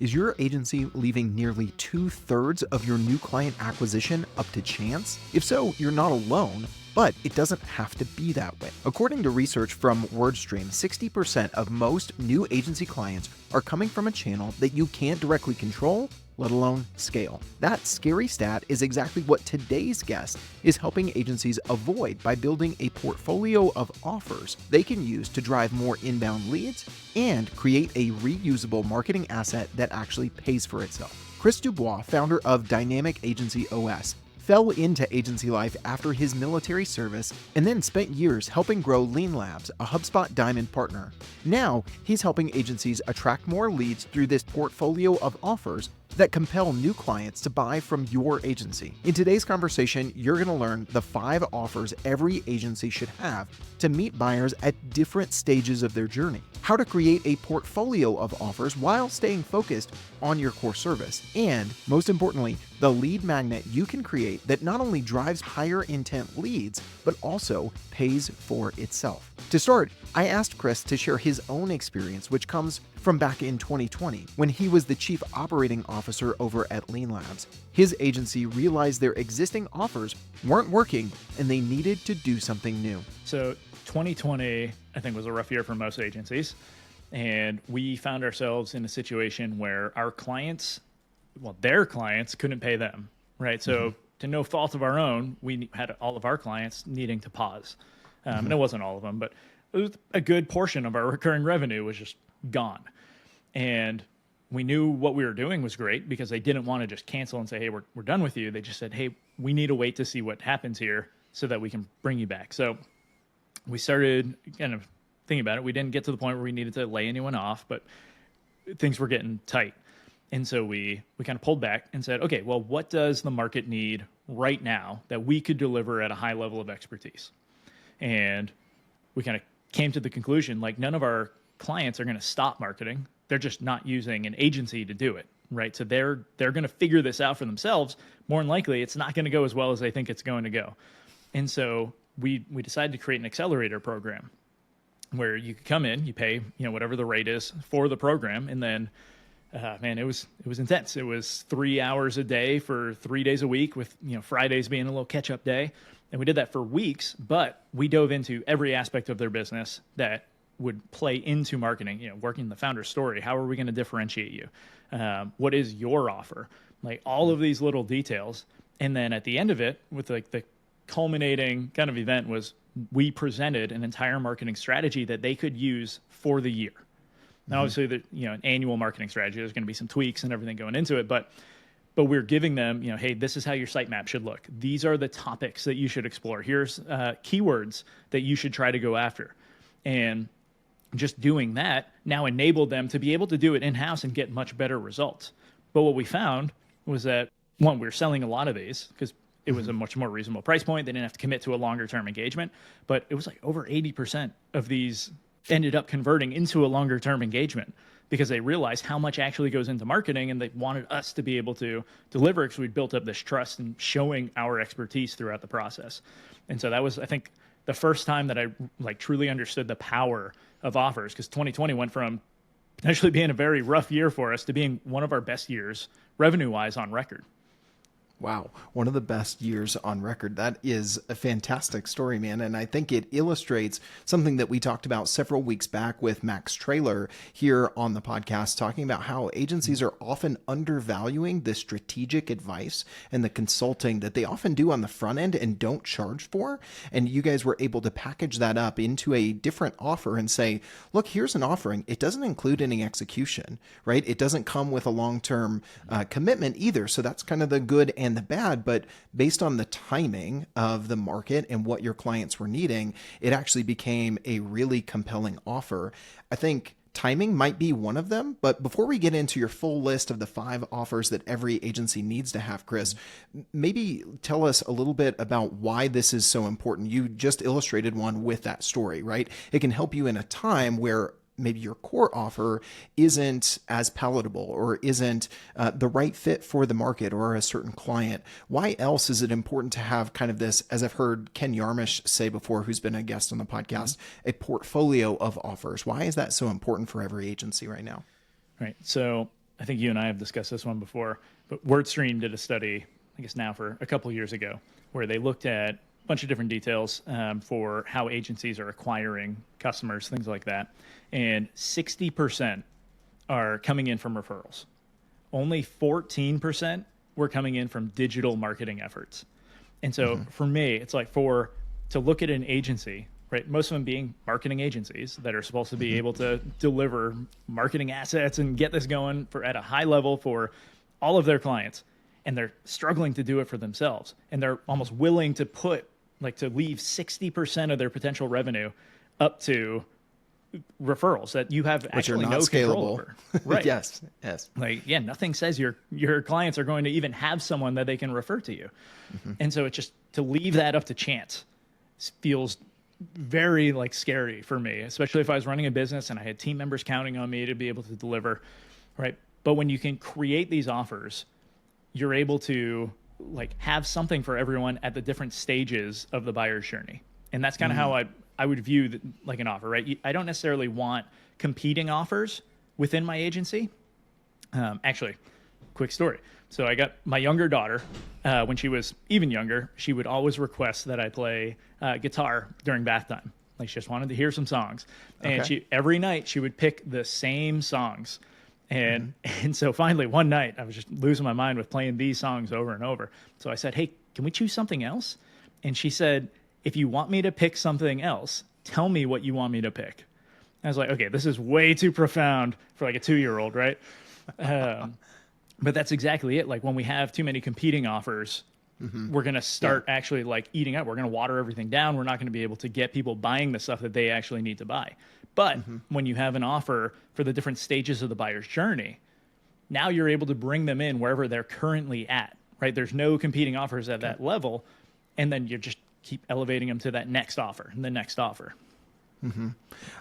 Is your agency leaving nearly 2/3 of your new client acquisition up to chance? If so, you're not alone, but it doesn't have to be that way. According to research from WordStream, 60% of most new agency clients are coming from a channel that you can't directly control, let alone scale. That scary stat is exactly what today's guest is helping agencies avoid by building a portfolio of offers they can use to drive more inbound leads and create a reusable marketing asset that actually pays for itself. Chris DuBois, founder of Dynamic Agency OS, fell into agency life after his military service and then spent years helping grow Lean Labs, a HubSpot Diamond Partner. Now, he's helping agencies attract more leads through this portfolio of offers that compel new clients to buy from your agency. In today's conversation, you're going to learn the 5 offers every agency should have to meet buyers at different stages of their journey, how to create a portfolio of offers while staying focused on your core service, and most importantly, the lead magnet you can create that not only drives higher intent leads, but also pays for itself. To start, I asked Chris to share his own experience, which comes from back in 2020 when he was the chief operating officer over at Lean Labs. His agency realized their existing offers weren't working and they needed to do something new. So 2020, I think, was a rough year for most agencies. And we found ourselves in a situation where our clients, their clients couldn't pay them, right? So to no fault of our own, we had all of our clients needing to pause. And it wasn't all of them, but it was a good portion of our recurring revenue was just gone. And we knew what we were doing was great because they didn't want to just cancel and say, hey, we're done with you. They just said, hey, we need to wait to see what happens here so that we can bring you back. So we started kind of thinking about it. We didn't get to the point where we needed to lay anyone off, but things were getting tight. And so we kind of pulled back and said, okay, well, what does the market need right now that we could deliver at a high level of expertise? And we kind of came to the conclusion, like, none of our clients are going to stop marketing. They're just not using an agency to do it, right? So they're going to figure this out for themselves. More than likely, it's not going to go as well as they think it's going to go. And so we decided to create an accelerator program where you could come in, you pay, whatever the rate is for the program, and then man, it was intense. It was 3 hours a day for 3 days a week, with Fridays being a little catch-up day. And we did that for weeks, but we dove into every aspect of their business that would play into marketing, working the founder's story. How are we going to differentiate you? What is your offer? Like, all of these little details. And then at the end of it, with like the culminating kind of event, was we presented an entire marketing strategy that they could use for the year. Now, obviously, an annual marketing strategy, there's going to be some tweaks and everything going into it, but we're giving them, hey, this is how your sitemap should look. These are the topics that you should explore. Here's keywords that you should try to go after. And just doing that now enabled them to be able to do it in-house and get much better results. But what we found was that, one, we were selling a lot of these because it was a much more reasonable price point. They didn't have to commit to a longer-term engagement. But it was like over 80% of these ended up converting into a longer-term engagement because they realized how much actually goes into marketing, and they wanted us to be able to deliver because we'd built up this trust and showing our expertise throughout the process. And so that was, I think, the first time that I truly understood the power of offers, because 2020 went from potentially being a very rough year for us to being one of our best years revenue-wise on record. Wow, one of the best years on record. That is a fantastic story, man. And I think it illustrates something that we talked about several weeks back with Max Traylor here on the podcast, talking about how agencies are often undervaluing the strategic advice and the consulting that they often do on the front end and don't charge for. And you guys were able to package that up into a different offer and say, look, here's an offering. It doesn't include any execution, right? It doesn't come with a long-term commitment either. So that's kind of the good and the bad, but based on the timing of the market and what your clients were needing, it actually became a really compelling offer. I think timing might be one of them, but before we get into your full list of the 5 offers that every agency needs to have, Chris, maybe tell us a little bit about why this is so important. You just illustrated one with that story, right? It can help you in a time where maybe your core offer isn't as palatable or isn't the right fit for the market or a certain client. Why else is it important to have kind of this, as I've heard Ken Yarmish say before, who's been a guest on the podcast, a portfolio of offers? Why is that so important for every agency right now? Right. So I think you and I have discussed this one before, but WordStream did a study, I guess now for a couple years ago, where they looked at a bunch of different details for how agencies are acquiring customers, things like that. And 60% are coming in from referrals. Only 14% were coming in from digital marketing efforts. And so for me, it's like to look at an agency, right? Most of them being marketing agencies that are supposed to be able to deliver marketing assets and get this going at a high level for all of their clients. And they're struggling to do it for themselves. And they're almost willing to to leave 60% of their potential revenue up to referrals that you have actually no control over. Right. Yes. Nothing says your clients are going to even have someone that they can refer to you. And so it's just to leave that up to chance feels very scary for me, especially if I was running a business and I had team members counting on me to be able to deliver. Right. But when you can create these offers, you're able to have something for everyone at the different stages of the buyer's journey. And that's kind of how I would view an offer, right? I don't necessarily want competing offers within my agency. Actually, quick story. So I got my younger daughter, when she was even younger, she would always request that I play guitar during bath time. She just wanted to hear some songs. And every night she would pick the same songs. And so finally one night I was just losing my mind with playing these songs over and over. So I said, hey, can we choose something else? And she said, if you want me to pick something else, tell me what you want me to pick. I was like, okay, this is way too profound for a 2-year-old, right? But that's exactly it. When we have too many competing offers, we're going to start actually eating up. We're going to water everything down. We're not going to be able to get people buying the stuff that they actually need to buy. But when you have an offer for the different stages of the buyer's journey, now you're able to bring them in wherever they're currently at, right? There's no competing offers at that level. And then you just keep elevating them to that next offer and the next offer.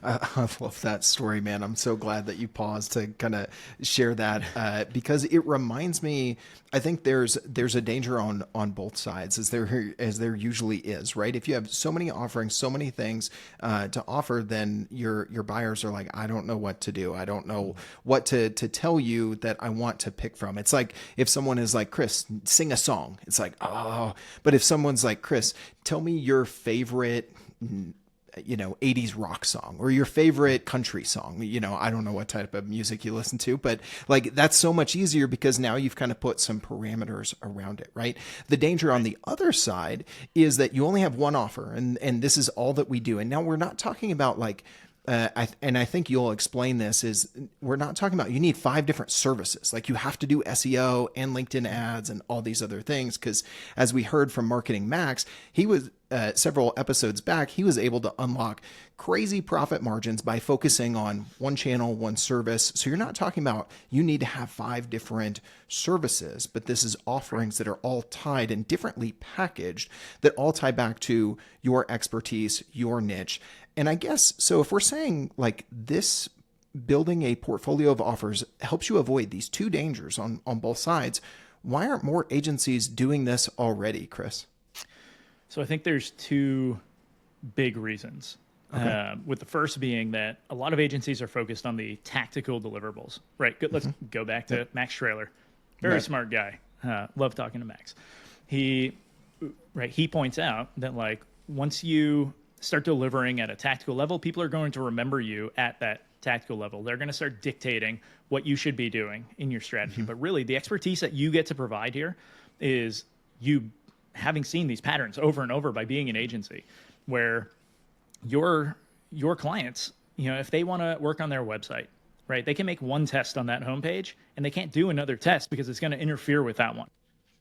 I love that story, man. I'm so glad that you paused to kind of share that because it reminds me, I think there's a danger on both sides as there usually is, right? If you have so many offerings, so many things to offer, then your buyers are like, I don't know what to do. I don't know what to tell you that I want to pick from. It's like if someone is like, Chris, sing a song. It's like, oh, but if someone's like, Chris, tell me your favorite 80s rock song or your favorite country song. I don't know what type of music you listen to, but that's so much easier because now you've kind of put some parameters around it, right? The danger on the other side is that you only have one offer and this is all that we do. And now we're not talking about I think you'll explain this is we're not talking about you need 5 different services. You have to do SEO and LinkedIn ads and all these other things. Cause as we heard from Marketing Max, he was several episodes back, he was able to unlock crazy profit margins by focusing on one channel, one service. So you're not talking about you need to have 5 different services, but this is offerings that are all tied and differently packaged that all tie back to your expertise, your niche. And I guess, so if we're saying this building a portfolio of offers helps you avoid these 2 dangers on both sides, why aren't more agencies doing this already, Chris? So I think there's 2 big reasons. Okay. With the first being that a lot of agencies are focused on the tactical deliverables, right? Let's go back to Max Trailer. Very smart guy. Love talking to Max. He points out that once you start delivering at a tactical level, people are going to remember you at that tactical level. They're going to start dictating what you should be doing in your strategy. But really, the expertise that you get to provide here is you having seen these patterns over and over by being an agency where your clients, if they want to work on their website, right, they can make one test on that homepage and they can't do another test because it's going to interfere with that one.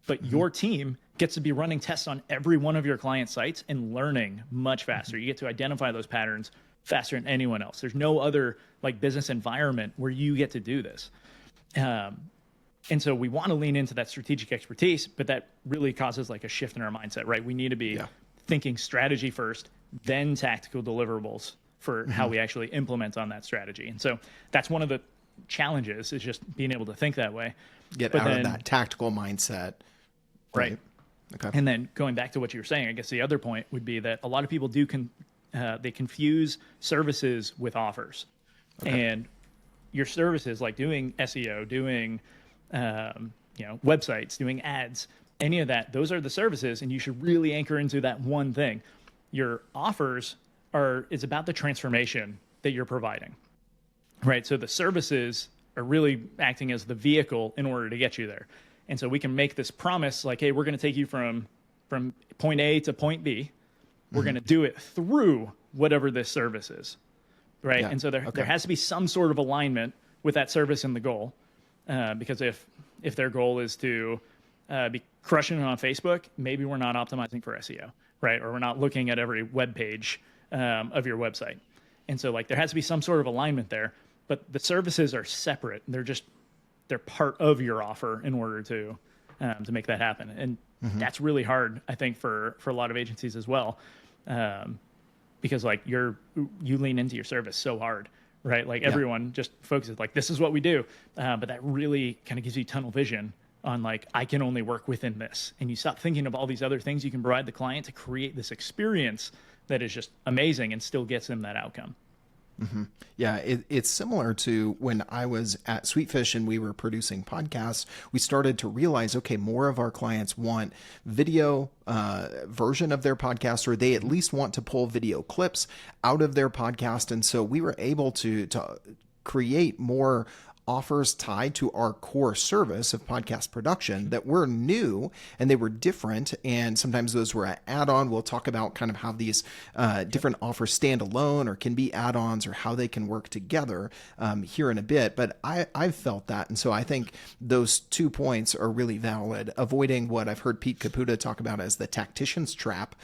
But your team gets to be running tests on every one of your client sites and learning much faster. You get to identify those patterns faster than anyone else. There's no other business environment where you get to do this. And so we want to lean into that strategic expertise, but that really causes a shift in our mindset, right? We need to be thinking strategy first, then tactical deliverables for how we actually implement on that strategy. And so that's one of the challenges is just being able to think that way. Get out of that tactical mindset. Right. Okay. And then going back to what you were saying, I guess the other point would be that a lot of people do they confuse services with offers. Okay. And your services, like doing SEO, doing websites, doing ads, any of that, those are the services, and you should really anchor into that one thing. Your offers is about the transformation that you're providing, right? So the services are really acting as the vehicle in order to get you there. And so we can make this promise like, hey, we're going to take you from point A to point B. We're going to do it through whatever this service is, right? Yeah. And so there has to be some sort of alignment with that service and the goal, because if their goal is to be crushing it on Facebook, maybe we're not optimizing for SEO, right? Or we're not looking at every web page of your website. And so like there has to be some sort of alignment there, but the services are separate. They're part of your offer in order to make that happen. And that's really hard, I think, for a lot of agencies as well. Because like you lean into your service so hard, right? Like everyone just focuses like, this is what we do. But that really kind of gives you tunnel vision on like, I can only work within this. And you stop thinking of all these other things you can provide the client to create this experience that is just amazing and still gets them that outcome. Mm-hmm. Yeah, it's similar to when I was at Sweetfish and we were producing podcasts. We started to realize, okay, more of our clients want video version of their podcast, or they at least want to pull video clips out of their podcast. And so we were able to create more offers tied to our core service of podcast production that were new and they were different. And sometimes those were an add-on. We'll talk about kind of how these different offers stand alone or can be add-ons or how they can work together here in a bit. But I've felt that. And so I think those 2 points are really valid, avoiding what I've heard Pete Caputa talk about as the tactician's trap,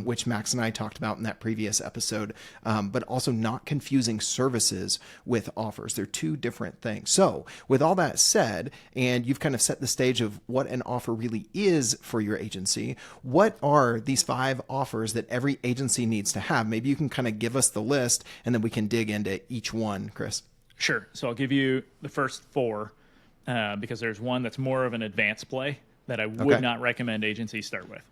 which Max and I talked about in that previous episode, but also not confusing services with offers. They're two different things. So with all that said, and you've kind of set the stage of what an offer really is for your agency, what are these 5 offers that every agency needs to have? Maybe you can kind of give us the list and then we can dig into each one, Chris. Sure. So I'll give you the first 4 because there's one that's more of an advanced play that I would not recommend agencies start with.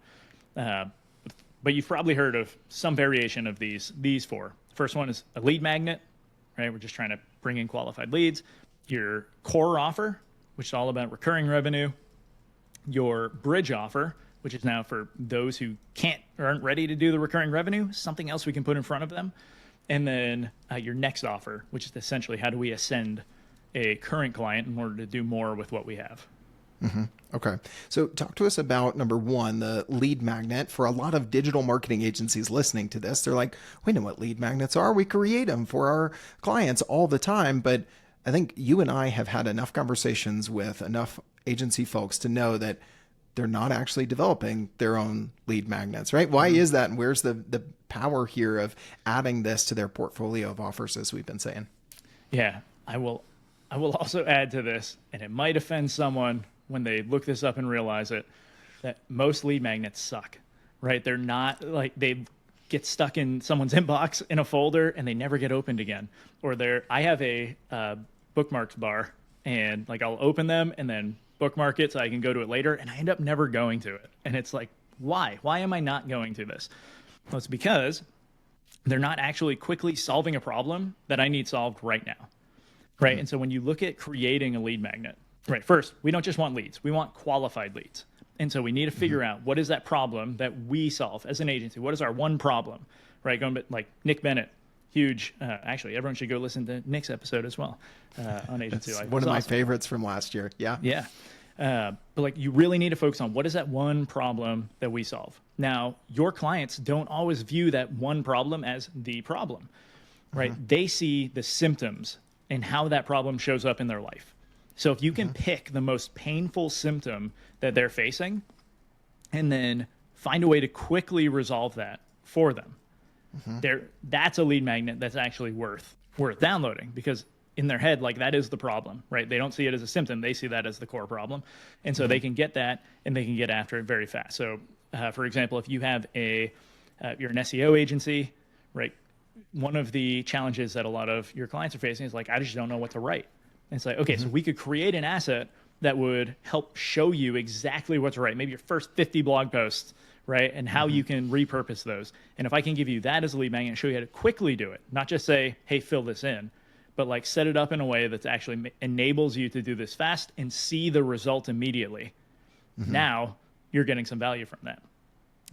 But you've probably heard of some variation of these 4. First one is a lead magnet, right? We're just trying to bring in qualified leads. Your core offer, which is all about recurring revenue. Your bridge offer, which is now for those who can't or aren't ready to do the recurring revenue, something else we can put in front of them. And then your next offer, which is essentially how do we ascend a current client in order to do more with what we have. Mm-hmm. Okay. So talk to us about number 1, the lead magnet. For a lot of digital marketing agencies listening to this, they're like, we know what lead magnets are. We create them for our clients all the time. But I think you and I have had enough conversations with enough agency folks to know that they're not actually developing their own lead magnets, right? Why is that? And where's the power here of adding this to their portfolio of offers, as we've been saying? Yeah, I will also add to this, and it might offend someone when they look this up and realize it, that most lead magnets suck, right? They're not like they get stuck in someone's inbox in a folder and they never get opened again. Or I have a bookmarks bar and like I'll open them and then bookmark it so I can go to it later. And I end up never going to it. And it's like, why? Why am I not going to this? Well, it's because they're not actually quickly solving a problem that I need solved right now. Right. And so when you look at creating a lead magnet, right, first, we don't just want leads, we want qualified leads. And so we need to figure out what is that problem that we solve as an agency? What is our one problem, right? Going like Nick Bennett, huge, actually, everyone should go listen to Nick's episode as well on Agency Life. One of my favorites from last year. Yeah. Yeah. But like you really need to focus on what is that one problem that we solve. Now, your clients don't always view that one problem as the problem, right? They see the symptoms and how that problem shows up in their life. So if you can pick the most painful symptom that they're facing and then find a way to quickly resolve that for them, that's a lead magnet that's actually worth downloading, because in their head, like that is the problem, right? They don't see it as a symptom. They see that as the core problem. And so they can get that and they can get after it very fast. So for example, if you have you're an SEO agency, right? One of the challenges that a lot of your clients are facing is like, I just don't know what to write. And it's like, okay, so we could create an asset that would help show you exactly what to write, maybe your first 50 blog posts, right? And how you can repurpose those. And if I can give you that as a lead magnet and show you how to quickly do it, not just say, hey, fill this in, but like set it up in a way that actually enables you to do this fast and see the result immediately. Now you're getting some value from that.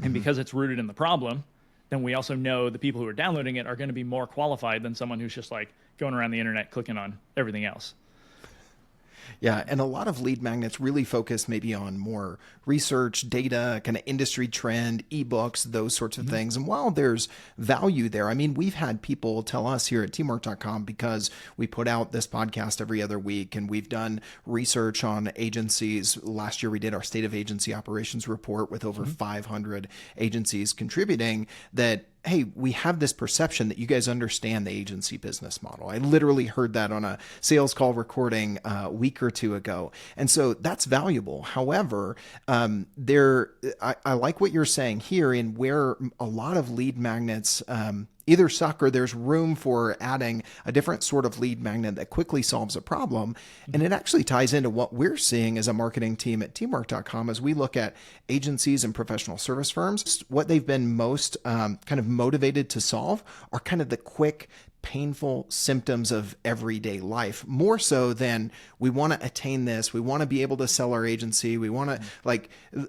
And because it's rooted in the problem, then we also know the people who are downloading it are going to be more qualified than someone who's just like going around the internet clicking on everything else. Yeah, and a lot of lead magnets really focus maybe on more research, data, kind of industry trend, ebooks, those sorts of things. And while there's value there, I mean, we've had people tell us here at teamwork.com, because we put out this podcast every other week and we've done research on agencies. Last year, we did our State of Agency Operations report with over 500 agencies contributing, that hey, we have this perception that you guys understand the agency business model. I literally heard that on a sales call recording a week or two ago. And so that's valuable. However, I like what you're saying here, in where a lot of lead magnets either suck or there's room for adding a different sort of lead magnet that quickly solves a problem. And it actually ties into what we're seeing as a marketing team at teamwork.com as we look at agencies and professional service firms. What they've been most kind of motivated to solve are kind of the quick, painful symptoms of everyday life, more so than we want to attain this. We want to be able to sell our agency. We want to, like,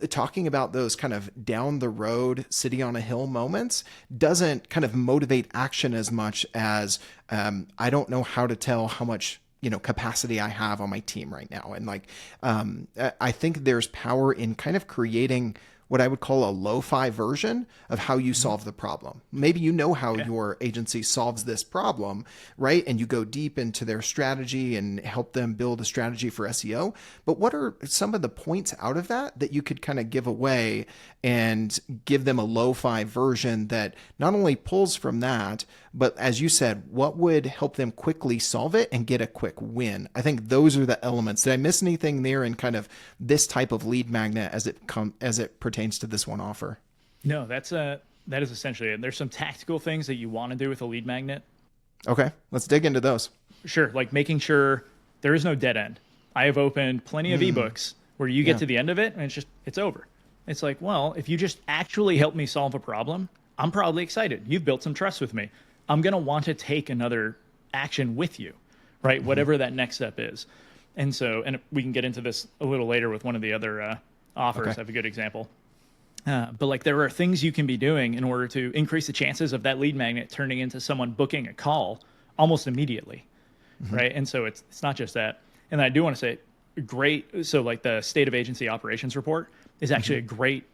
talking about those kind of down the road, city on a hill moments doesn't kind of motivate action as much as I don't know how to tell how much capacity I have on my team right now. And like, I think there's power in kind of creating what I would call a lo-fi version of how you solve the problem. Maybe you know how your agency solves this problem, right? And you go deep into their strategy and help them build a strategy for SEO. But what are some of the points out of that you could kind of give away and give them a lo-fi version that not only pulls from that, but as you said, what would help them quickly solve it and get a quick win? I think those are the elements. Did I miss anything there in kind of this type of lead magnet as it pertains to this one offer? No, that is essentially it. There's some tactical things that you want to do with a lead magnet. Okay, let's dig into those. Sure, like making sure there is no dead end. I have opened plenty of ebooks where you get to the end of it and it's over. It's like, well, if you just actually help me solve a problem, I'm probably excited. You've built some trust with me. I'm going to want to take another action with you, right? Whatever that next step is. And so, and we can get into this a little later with one of the other offers. I have a good example. But like, there are things you can be doing in order to increase the chances of that lead magnet turning into someone booking a call almost immediately, right? And so it's not just that. And I do want to say, great. So like the State of Agency Operations report is actually a great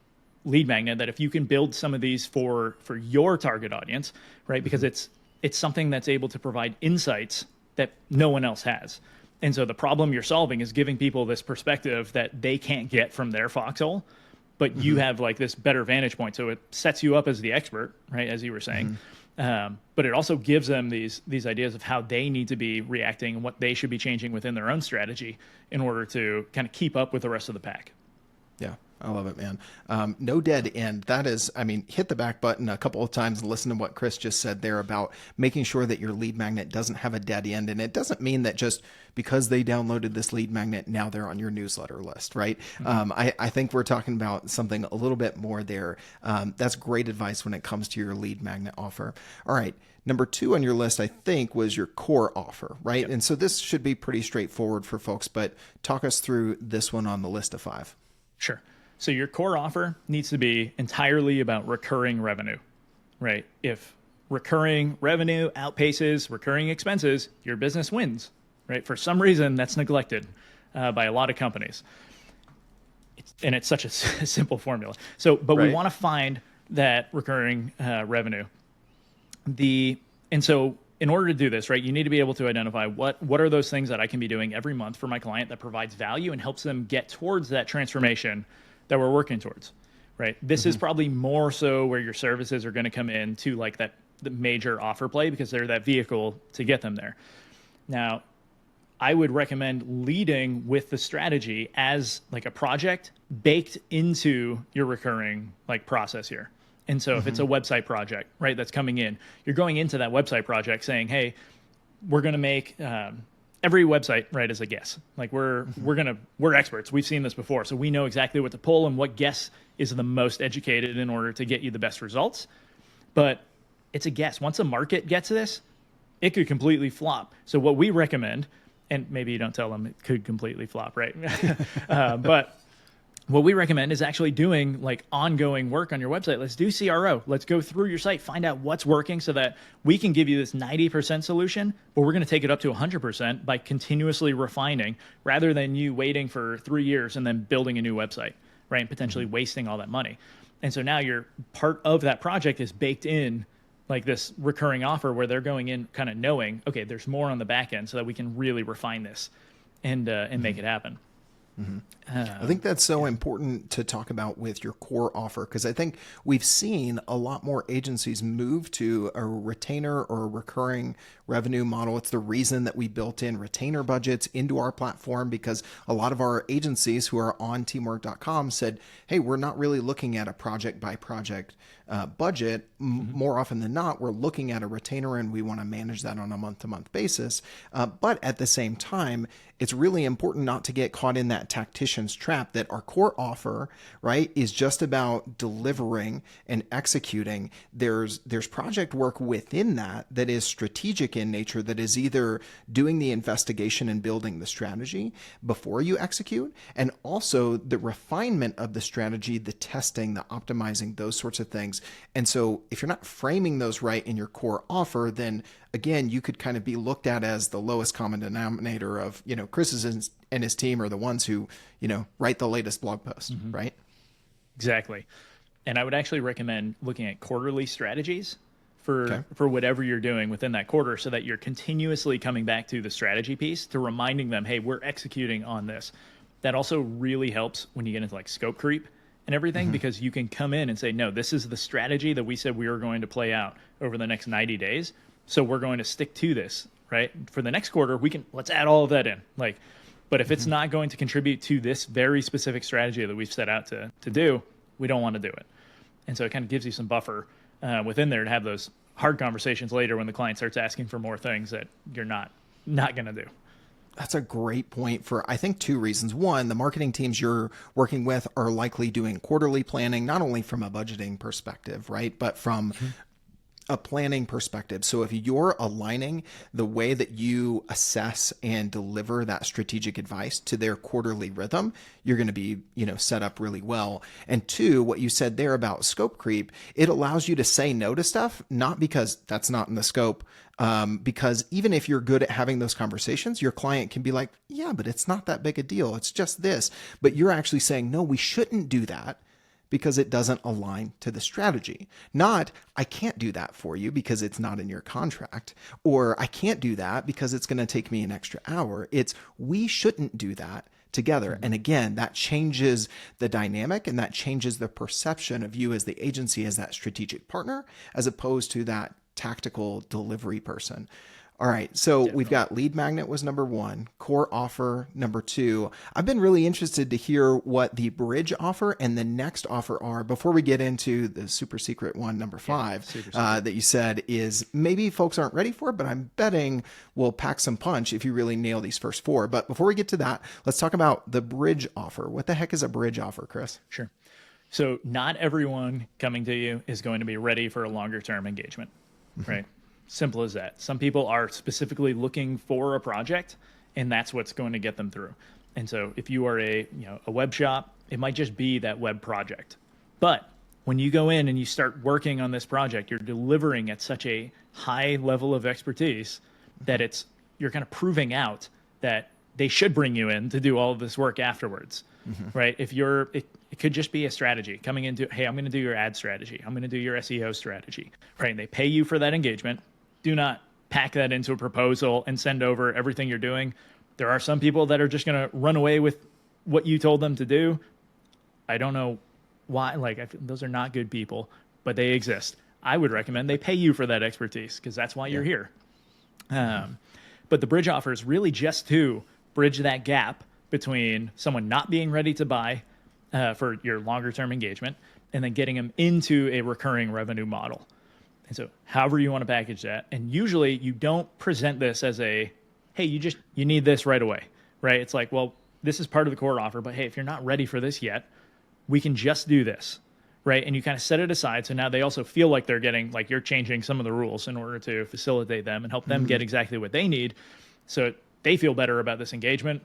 lead magnet that if you can build some of these for your target audience, right? Because it's something that's able to provide insights that no one else has. And so the problem you're solving is giving people this perspective that they can't get from their foxhole, but you have like this better vantage point. So it sets you up as the expert, right? As you were saying. But it also gives them these ideas of how they need to be reacting and what they should be changing within their own strategy in order to kind of keep up with the rest of the pack. Yeah, I love it, man. No dead end. That is, I mean, hit the back button a couple of times and listen to what Chris just said there about making sure that your lead magnet doesn't have a dead end. And it doesn't mean that just because they downloaded this lead magnet, now they're on your newsletter list, right? I think we're talking about something a little bit more there. That's great advice when it comes to your lead magnet offer. All right. Number 2 on your list, I think, was your core offer, right? Yep. And so this should be pretty straightforward for folks, but talk us through this one on the list of 5. Sure. So your core offer needs to be entirely about recurring revenue, right? If recurring revenue outpaces recurring expenses, your business wins, right? For some reason, that's neglected by a lot of companies. It's such a simple formula. So, but we want to find that recurring revenue. And so in order to do this, right, you need to be able to identify what are those things that I can be doing every month for my client that provides value and helps them get towards that transformation that we're working towards, right? This is probably more so where your services are going to come in to like the major offer play because they're that vehicle to get them there. Now, I would recommend leading with the strategy as like a project baked into your recurring like process here. And so if it's a website project, right, that's coming in, you're going into that website project saying, hey, we're going to make every website, right, as a guess. Like we're experts. We've seen this before. So we know exactly what to pull and what guess is the most educated in order to get you the best results. But it's a guess. Once a market gets this, it could completely flop. So what we recommend, and maybe you don't tell them it could completely flop, right? But what we recommend is actually doing like ongoing work on your website. Let's do CRO. Let's go through your site, find out what's working so that we can give you this 90% solution, but we're going to take it up to 100% by continuously refining rather than you waiting for 3 years and then building a new website, right? And potentially wasting all that money. And so now your part of that project is baked in like this recurring offer where they're going in kind of knowing, okay, there's more on the back end so that we can really refine this and make it happen. I think that's so important to talk about with your core offer, because I think we've seen a lot more agencies move to a retainer or a recurring revenue model. It's the reason that we built in retainer budgets into our platform, because a lot of our agencies who are on teamwork.com said, hey, we're not really looking at a project by project budget. More often than not, we're looking at a retainer and we want to manage that on a month-to-month basis. But at the same time, it's really important not to get caught in that tactician's trap that our core offer, right, is just about delivering and executing. There's project work within that is strategic in nature, that is either doing the investigation and building the strategy before you execute, and also the refinement of the strategy, the testing, the optimizing, those sorts of things. And so if you're not framing those right in your core offer, then again, you could kind of be looked at as the lowest common denominator of, Chris and his team are the ones who, write the latest blog post, right? Exactly. And I would actually recommend looking at quarterly strategies for whatever you're doing within that quarter, so that you're continuously coming back to the strategy piece to reminding them, hey, we're executing on this. That also really helps when you get into like scope creep and everything, because you can come in and say, no, this is the strategy that we said we were going to play out over the next 90 days. So we're going to stick to this, right? For the next quarter, let's add all of that in. But if it's not going to contribute to this very specific strategy that we've set out to do, we don't want to do it. And so it kind of gives you some buffer within there to have those hard conversations later when the client starts asking for more things that you're not going to do. That's a great point for, I think, 2 reasons. One, the marketing teams you're working with are likely doing quarterly planning, not only from a budgeting perspective, right, but from a planning perspective. So if you're aligning the way that you assess and deliver that strategic advice to their quarterly rhythm, you're going to be, set up really well. And 2, what you said there about scope creep, it allows you to say no to stuff, not because that's not in the scope, because even if you're good at having those conversations, your client can be like, yeah, but it's not that big a deal. It's just this. But you're actually saying, no, we shouldn't do that, because it doesn't align to the strategy. Not, I can't do that for you because it's not in your contract, or I can't do that because it's going to take me an extra hour. It's, we shouldn't do that together. And again, that changes the dynamic, and that changes the perception of you as the agency, as that strategic partner, as opposed to that tactical delivery person. All right. So we've got lead magnet was number 1, core offer number 2. I've been really interested to hear what the bridge offer and the next offer are before we get into the super secret one, number 5, that you said is maybe folks aren't ready for, but I'm betting we'll pack some punch if you really nail these first 4. But before we get to that, let's talk about the bridge offer. What the heck is a bridge offer, Chris? Sure. So not everyone coming to you is going to be ready for a longer term engagement, right? Simple as that. Some people are specifically looking for a project, and that's what's going to get them through. And so if you are a web shop, it might just be that web project. But when you go in and you start working on this project, you're delivering at such a high level of expertise that you're kind of proving out that they should bring you in to do all of this work afterwards, right? It could just be a strategy coming into, hey, I'm going to do your ad strategy. I'm going to do your SEO strategy, right? And they pay you for that engagement. Do not pack that into a proposal and send over everything you're doing. There are some people that are just going to run away with what you told them to do. I don't know why. Those are not good people, but they exist. I would recommend they pay you for that expertise, because that's why you're here. But the bridge offer is really just to bridge that gap between someone not being ready to buy for your longer term engagement and then getting them into a recurring revenue model. And so however you want to package that, and usually you don't present this as a, hey, you need this right away, right? It's like, well, this is part of the core offer, but hey, if you're not ready for this yet, we can just do this, right? And you kind of set it aside. So now they also feel like they're getting, like you're changing some of the rules in order to facilitate them and help them get exactly what they need. So they feel better about this engagement.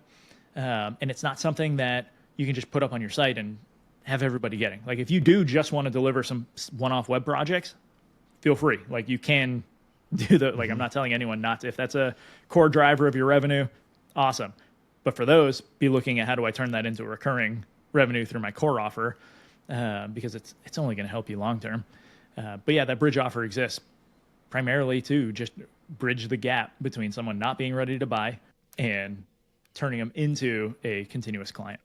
And it's not something that you can just put up on your site and have everybody getting. Like if you do just want to deliver some one-off web projects, feel free. Like you can do the, like I'm not telling anyone not to, if that's a core driver of your revenue, awesome. But for those, be looking at how do I turn that into a recurring revenue through my core offer, because it's only going to help you long term. But yeah, that bridge offer exists primarily to just bridge the gap between someone not being ready to buy and turning them into a continuous client.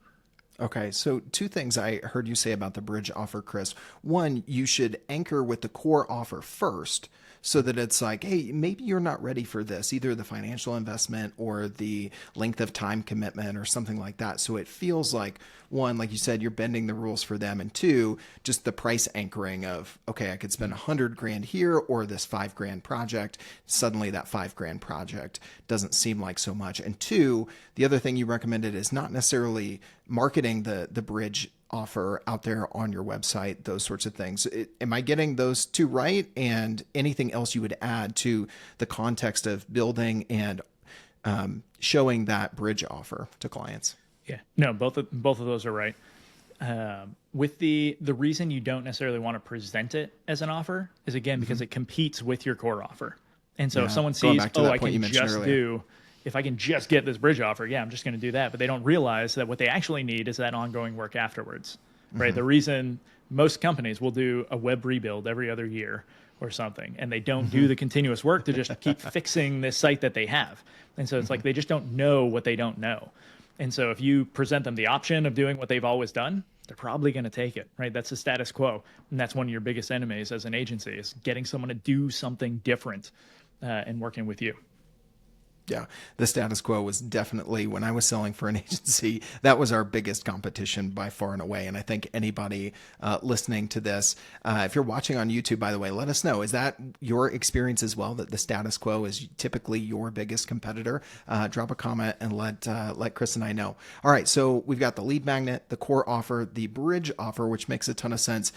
Okay, so two things I heard you say about the bridge offer, Chris. One, you should anchor with the core offer first so that it's like, hey, maybe you're not ready for this, either the financial investment or the length of time commitment or something like that. So it feels like, one, like you said, you're bending the rules for them. And two, just the price anchoring of, okay, I could spend $100,000 here or this $5,000 project. Suddenly that $5,000 project doesn't seem like so much. And two, the other thing you recommended is not necessarily marketing the bridge offer out there on your website, those sorts of things. Am I getting those two right? And anything else you would add to the context of building and showing that bridge offer to clients? Yeah, no, both of those are right. With the reason you don't necessarily want to present it as an offer is again because it competes with your core offer. And so if someone sees, oh, I can just do, if I can just get this bridge offer, yeah, I'm just going to do that. But they don't realize that what they actually need is that ongoing work afterwards, right? The reason most companies will do a web rebuild every other year or something, and they don't do the continuous work to just keep fixing this site that they have. And so it's like they just don't know what they don't know. And so if you present them the option of doing what they've always done, they're probably going to take it, right? That's the status quo. And that's one of your biggest enemies as an agency is getting someone to do something different and working with you. Yeah, the status quo was definitely, when I was selling for an agency, that was our biggest competition by far and away. And I think anybody listening to this, if you're watching on YouTube, by the way, let us know. Is that your experience as well, that the status quo is typically your biggest competitor? Drop a comment and let Chris and I know. All right, so we've got the lead magnet, the core offer, the bridge offer, which makes a ton of sense.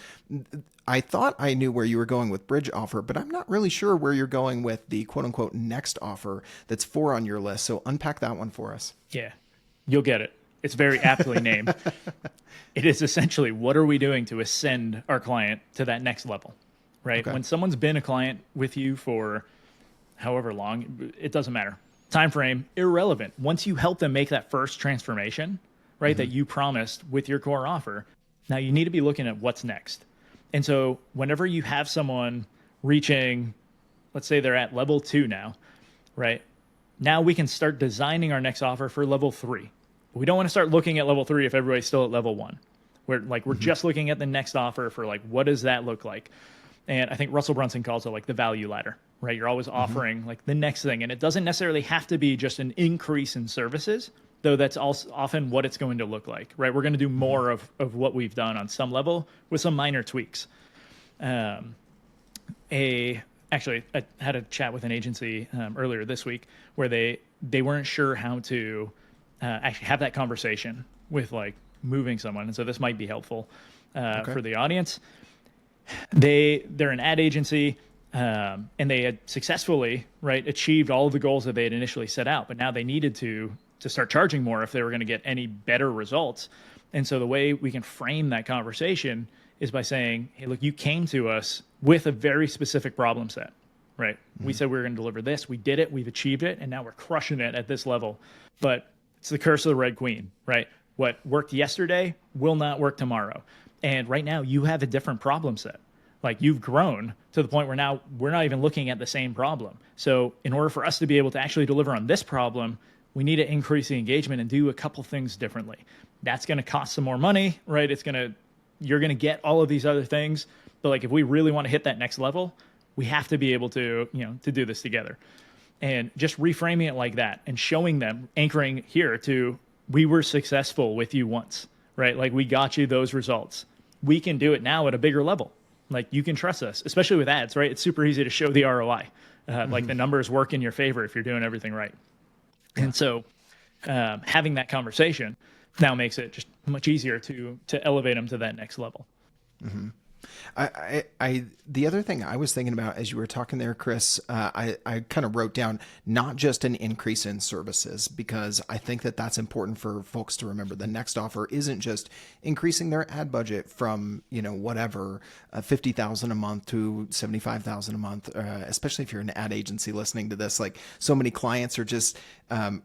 I thought I knew where you were going with bridge offer, but I'm not really sure where you're going with the quote unquote next offer that's 4 on your list. So unpack that one for us. Yeah, you'll get it. It's very aptly named. It is essentially, what are we doing to ascend our client to that next level, right? Okay. When someone's been a client with you for however long, it doesn't matter. Time frame, irrelevant. Once you help them make that first transformation, right, that you promised with your core offer, now you need to be looking at what's next. And so whenever you have someone reaching, let's say they're at level 2 now, right? Now we can start designing our next offer for level 3. But we don't want to start looking at level 3 if everybody's still at level 1. We're just looking at the next offer for like, what does that look like? And I think Russell Brunson calls it like the value ladder, right? You're always offering like the next thing. And it doesn't necessarily have to be just an increase in services, though that's also often what it's going to look like, right? We're going to do more of what we've done on some level with some minor tweaks. Actually, I had a chat with an agency earlier this week where they weren't sure how to actually have that conversation with like moving someone. And so this might be helpful for the audience. They're an ad agency and they had successfully, right, achieved all of the goals that they had initially set out, but now they needed to start charging more if they were going to get any better results. And so the way we can frame that conversation is by saying, hey, look, you came to us with a very specific problem set, right? We said we were going to deliver this. We did it. We've achieved it. And now we're crushing it at this level. But it's the curse of the Red Queen, right? What worked yesterday will not work tomorrow. And right now you have a different problem set. Like you've grown to the point where now we're not even looking at the same problem. So in order for us to be able to actually deliver on this problem, we need to increase the engagement and do a couple things differently. That's going to cost some more money, right? You're going to get all of these other things. But like, if we really want to hit that next level, we have to be able to, to do this together. And just reframing it like that and showing them, anchoring here to, we were successful with you once, right? Like we got you those results. We can do it now at a bigger level. Like you can trust us, especially with ads, right? It's super easy to show the ROI. Like the numbers work in your favor if you're doing everything right. And so having that conversation now makes it just much easier to elevate them to that next level. The other thing I was thinking about as you were talking there, Chris, I kind of wrote down not just an increase in services, because I think that that's important for folks to remember. The next offer isn't just increasing their ad budget from, whatever, 50,000 a month to 75,000 a month, especially if you're an ad agency listening to this. Like, so many clients are just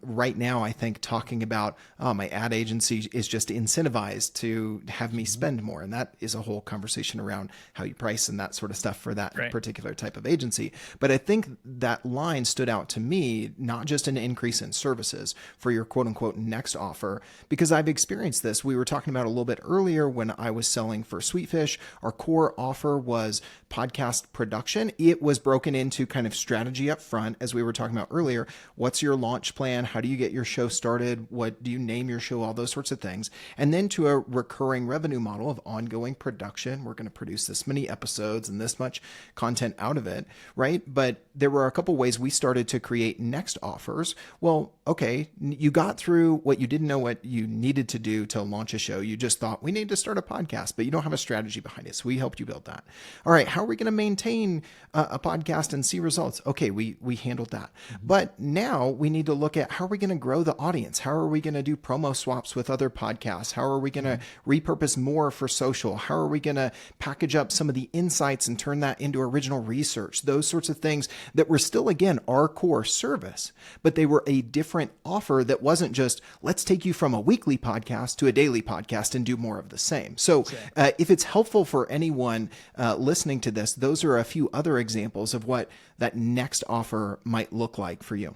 right now, I think, talking about, my ad agency is just incentivized to have me spend more. And that is a whole conversation around how you price and that sort of stuff for that particular type of agency. But I think that line stood out to me, not just an increase in services for your quote unquote next offer, because I've experienced this. We were talking about a little bit earlier when I was selling for Sweetfish. Our core offer was podcast production. It was broken into kind of strategy up front, as we were talking about earlier. What's your launch plan? How do you get your show started? What do you name your show? All those sorts of things. And then to a recurring revenue model of ongoing production. We're going to produce this many episodes and this much content out of it, right? But there were a couple ways we started to create next offers. Well, okay, you got through what you didn't know what you needed to do to launch a show. You just thought, we need to start a podcast, but you don't have a strategy behind it. So we helped you build that. All right, how are we going to maintain a podcast and see results? Okay, we handled that. But now we need to look at how are we going to grow the audience? How are we going to do promo swaps with other podcasts? How are we going to repurpose more for social? How are we going to package up some of the insights and turn that into original research? Those sorts of things that were still, again, our core service, but they were a different offer that wasn't just, let's take you from a weekly podcast to a daily podcast and do more of the same. So if it's helpful for anyone listening to this, those are a few other examples of what that next offer might look like for you.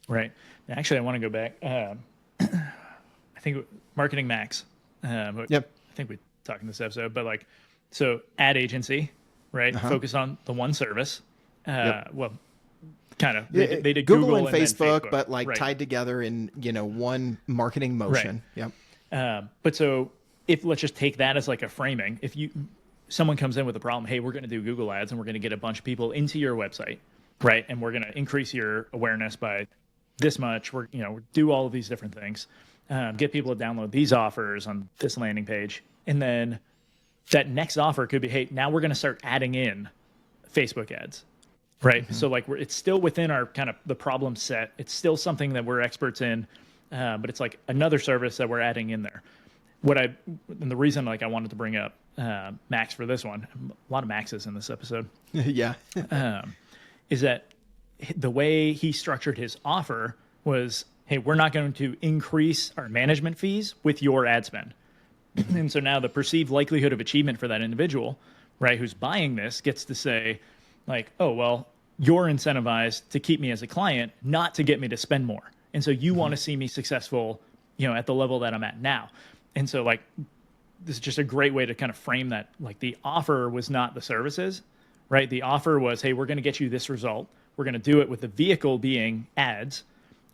Right. Actually, I want to go back. I think Marketing Max. Yep. I think we talked in this episode, but so ad agency, right? Focus on the one service. Well, kind of. They did Google and Facebook, Facebook, but tied together in, one marketing motion. Right. Yep. But so let's just take that as like a framing. If someone comes in with a problem, hey, we're going to do Google ads and we're going to get a bunch of people into your website, right? And we're going to increase your awareness by this much. We're do all of these different things. Get people to download these offers on this landing page. And then that next offer could be, hey, now we're going to start adding in Facebook ads, right? So it's still within our kind of the problem set. It's still something that we're experts in, but it's like another service that we're adding in there. And the reason I wanted to bring up Max for this one, a lot of Maxes in this episode. Yeah. Is that the way he structured his offer was, hey, we're not going to increase our management fees with your ad spend. And so now the perceived likelihood of achievement for that individual, right, who's buying this gets to say, oh, well, you're incentivized to keep me as a client, not to get me to spend more. And so you want to see me successful, at the level that I'm at now. And so this is just a great way to kind of frame that. The offer was not the services, right? The offer was, hey, we're going to get you this result. We're going to do it with the vehicle being ads.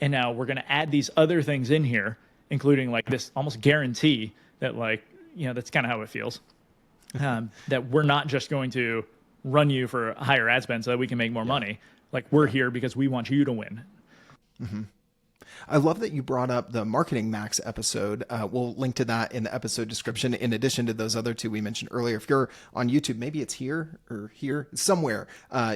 And now we're going to add these other things in here, including this almost guarantee that that's kind of how it feels. That we're not just going to run you for a higher ad spend so that we can make more money. We're here because we want you to win. Mm-hmm. I love that you brought up the Marketing Max episode. We'll link to that in the episode description, in addition to those other two we mentioned earlier. If you're on YouTube, maybe it's here or here somewhere.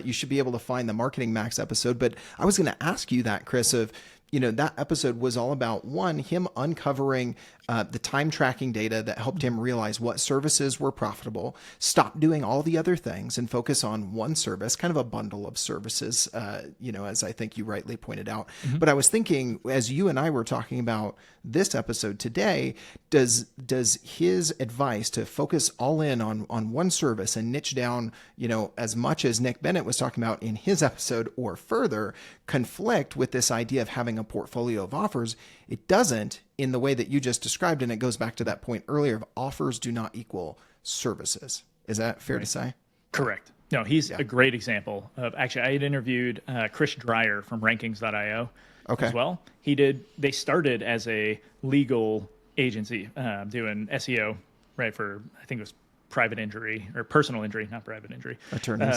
You should be able to find the Marketing Max episode. But I was going to ask you that, Chris, of that episode was all about, one, him uncovering the time tracking data that helped him realize what services were profitable, stop doing all the other things and focus on one service, kind of a bundle of services, as I think you rightly pointed out. Mm-hmm. But I was thinking, as you and I were talking about this episode today, does his advice to focus all in on one service and niche down, as much as Nick Bennett was talking about in his episode or further, conflict with this idea of having a portfolio of offers? It doesn't, in the way that you just described, and it goes back to that point earlier of offers do not equal services. Is that fair to say? Correct. No, he's a great example of, actually, I had interviewed Chris Dreyer from rankings.io as well. They started as a legal agency doing SEO, right, for, I think it was private injury or personal injury, not private injury. Attorneys.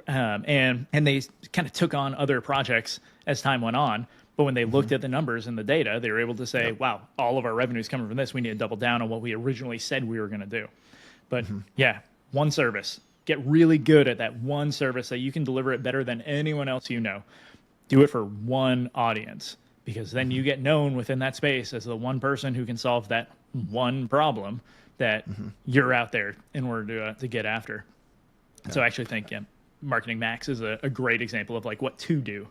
And they kind of took on other projects as time went on. But when they looked at the numbers and the data, they were able to say, wow, all of our revenue is coming from this. We need to double down on what we originally said we were going to do. But one service. Get really good at that one service that you can deliver it better than anyone else you know. Do it for one audience, because then you get known within that space as the one person who can solve that one problem that you're out there in order to get after. Yeah. So I actually think Marketing Max is a great example of like what to do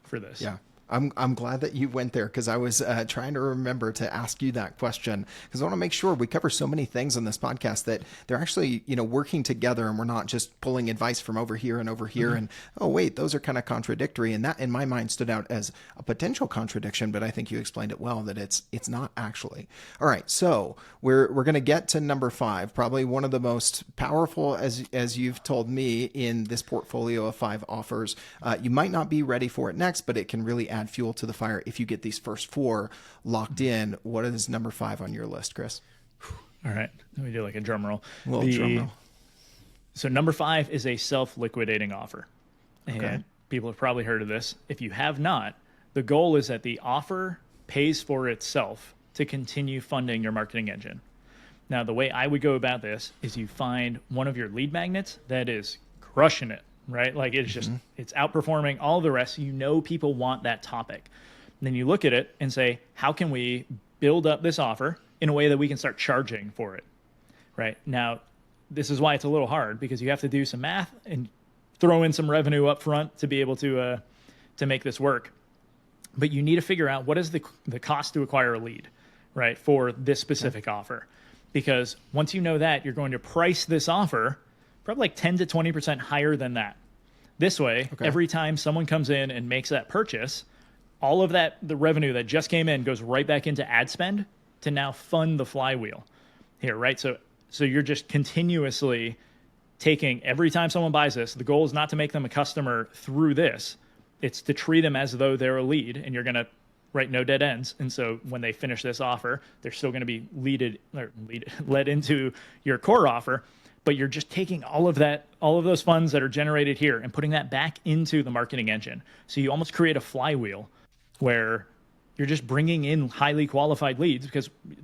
for this. Yeah. I'm glad that you went there, because I was trying to remember to ask you that question, because I want to make sure we cover so many things on this podcast that they're actually, working together, and we're not just pulling advice from over here and over here. And, oh, wait, those are kind of contradictory. And that in my mind stood out as a potential contradiction, but I think you explained it well that it's not actually. All right. So we're going to get to number 5, probably one of the most powerful, as you've told me, in this portfolio of 5 offers. You might not be ready for it next, but it can really add fuel to the fire if you get these first 4 locked in. What is number 5 on your list, Chris? All right, let me do like a drum roll. A little drum roll. So number 5 is a self-liquidating offer. And okay. People have probably heard of this. If you have not, the goal is that the offer pays for itself to continue funding your marketing engine. Now, the way I would go about this is you find one of your lead magnets that is crushing it, right? Like it's just, it's outperforming all the rest. People want that topic. And then you look at it and say, how can we build up this offer in a way that we can start charging for it, right? Now, this is why it's a little hard, because you have to do some math and throw in some revenue up front to be able to make this work. But you need to figure out what is the cost to acquire a lead, right, for this specific offer. Because once you know that, you're going to price this offer probably like 10 to 20% higher than that. This way, every time someone comes in and makes that purchase, all of that, the revenue that just came in, goes right back into ad spend to now fund the flywheel here, right? So you're just continuously taking, every time someone buys this, the goal is not to make them a customer through this. It's to treat them as though they're a lead, and you're going to write no dead ends. And so when they finish this offer, they're still going to be led into your core offer. But you're just taking all of those funds that are generated here and putting that back into the marketing engine. So you almost create a flywheel where you're just bringing in highly qualified leads,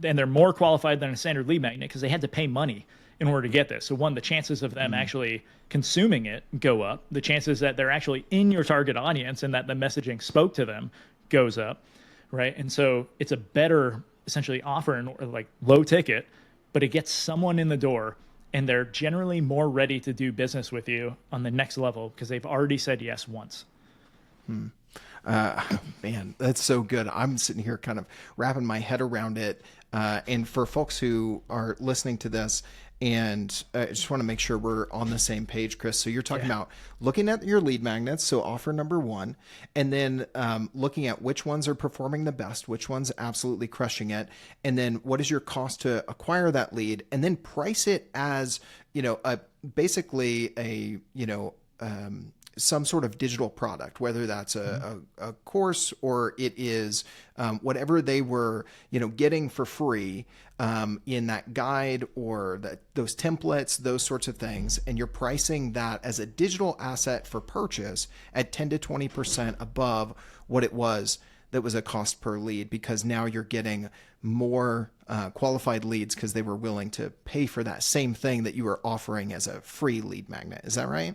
and they're more qualified than a standard lead magnet because they had to pay money in order to get this. So one, the chances of them actually consuming it go up. The chances that they're actually in your target audience and that the messaging spoke to them goes up, right? And so it's a better, essentially, offer, and like low ticket, but it gets someone in the door, and they're generally more ready to do business with you on the next level because they've already said yes once. Man, that's so good. I'm sitting here kind of wrapping my head around it. And for folks who are listening to this, and I just want to make sure we're on the same page, Chris. So you're talking about looking at your lead magnets, so offer number 1, and then looking at which ones are performing the best, which one's absolutely crushing it, and then what is your cost to acquire that lead, and then price it as, basically a, some sort of digital product, whether that's a course or it is whatever they were, getting for free in that guide or those templates, those sorts of things. And you're pricing that as a digital asset for purchase at 10 to 20% above what it was that was a cost per lead, because now you're getting more qualified leads because they were willing to pay for that same thing that you were offering as a free lead magnet. Is that right?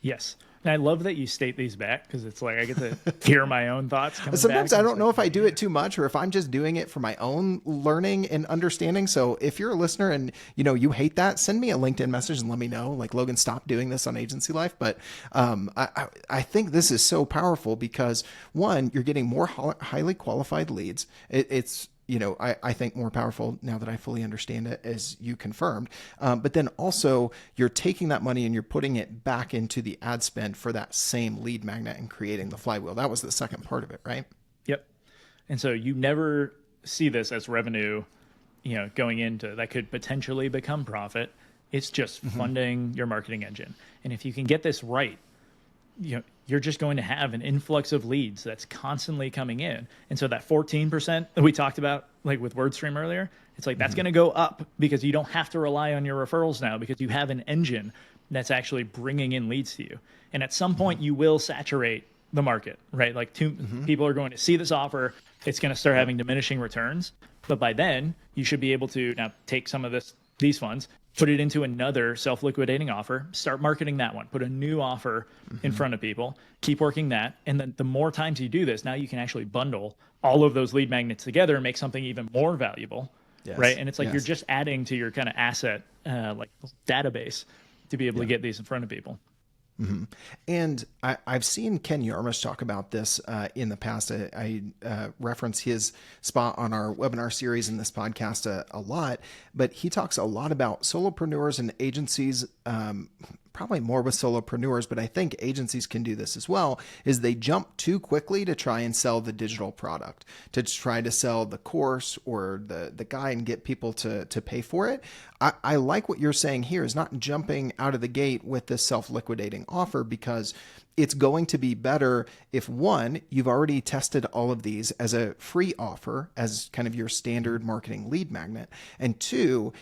Yes. And I love that you state these back, because it's like I get to hear my own thoughts. Sometimes I don't know if I do it too much or if I'm just doing it for my own learning and understanding. So if you're a listener and you hate that, send me a LinkedIn message and let me know. Like, Logan, stop doing this on Agency Life. But I think this is so powerful because, one, you're getting more highly qualified leads. It's I think more powerful now that I fully understand it, as you confirmed. But then also you're taking that money and you're putting it back into the ad spend for that same lead magnet and creating the flywheel. That was the second part of it, right? Yep. And so you never see this as revenue, going into that could potentially become profit. It's just funding your marketing engine. And if you can get this right, you're just going to have an influx of leads that's constantly coming in. And so that 14% that we talked about, like with WordStream earlier, it's like that's going to go up because you don't have to rely on your referrals now, because you have an engine that's actually bringing in leads to you. And at some point you will saturate the market, right? Like people are going to see this offer. It's going to start having diminishing returns. But by then you should be able to now take some of these funds, put it into another self-liquidating offer, start marketing that one, put a new offer in front of people, keep working that. And then the more times you do this, now you can actually bundle all of those lead magnets together and make something even more valuable. Yes. Right. And it's like Yes. you're just adding to your kind of asset, like database to be able to get these in front of people. And I've seen Ken Yarmush talk about this in the past. I reference his spot on our webinar series in this podcast a lot, but he talks a lot about solopreneurs and agencies, probably more with solopreneurs, but I think agencies can do this as well, is they jump too quickly to try and sell the digital product, to try to sell the course or the guide and get people to pay for it. I like what you're saying here is not jumping out of the gate with this self-liquidating offer, because it's going to be better if, one, you've already tested all of these as a free offer, as kind of your standard marketing lead magnet, and two,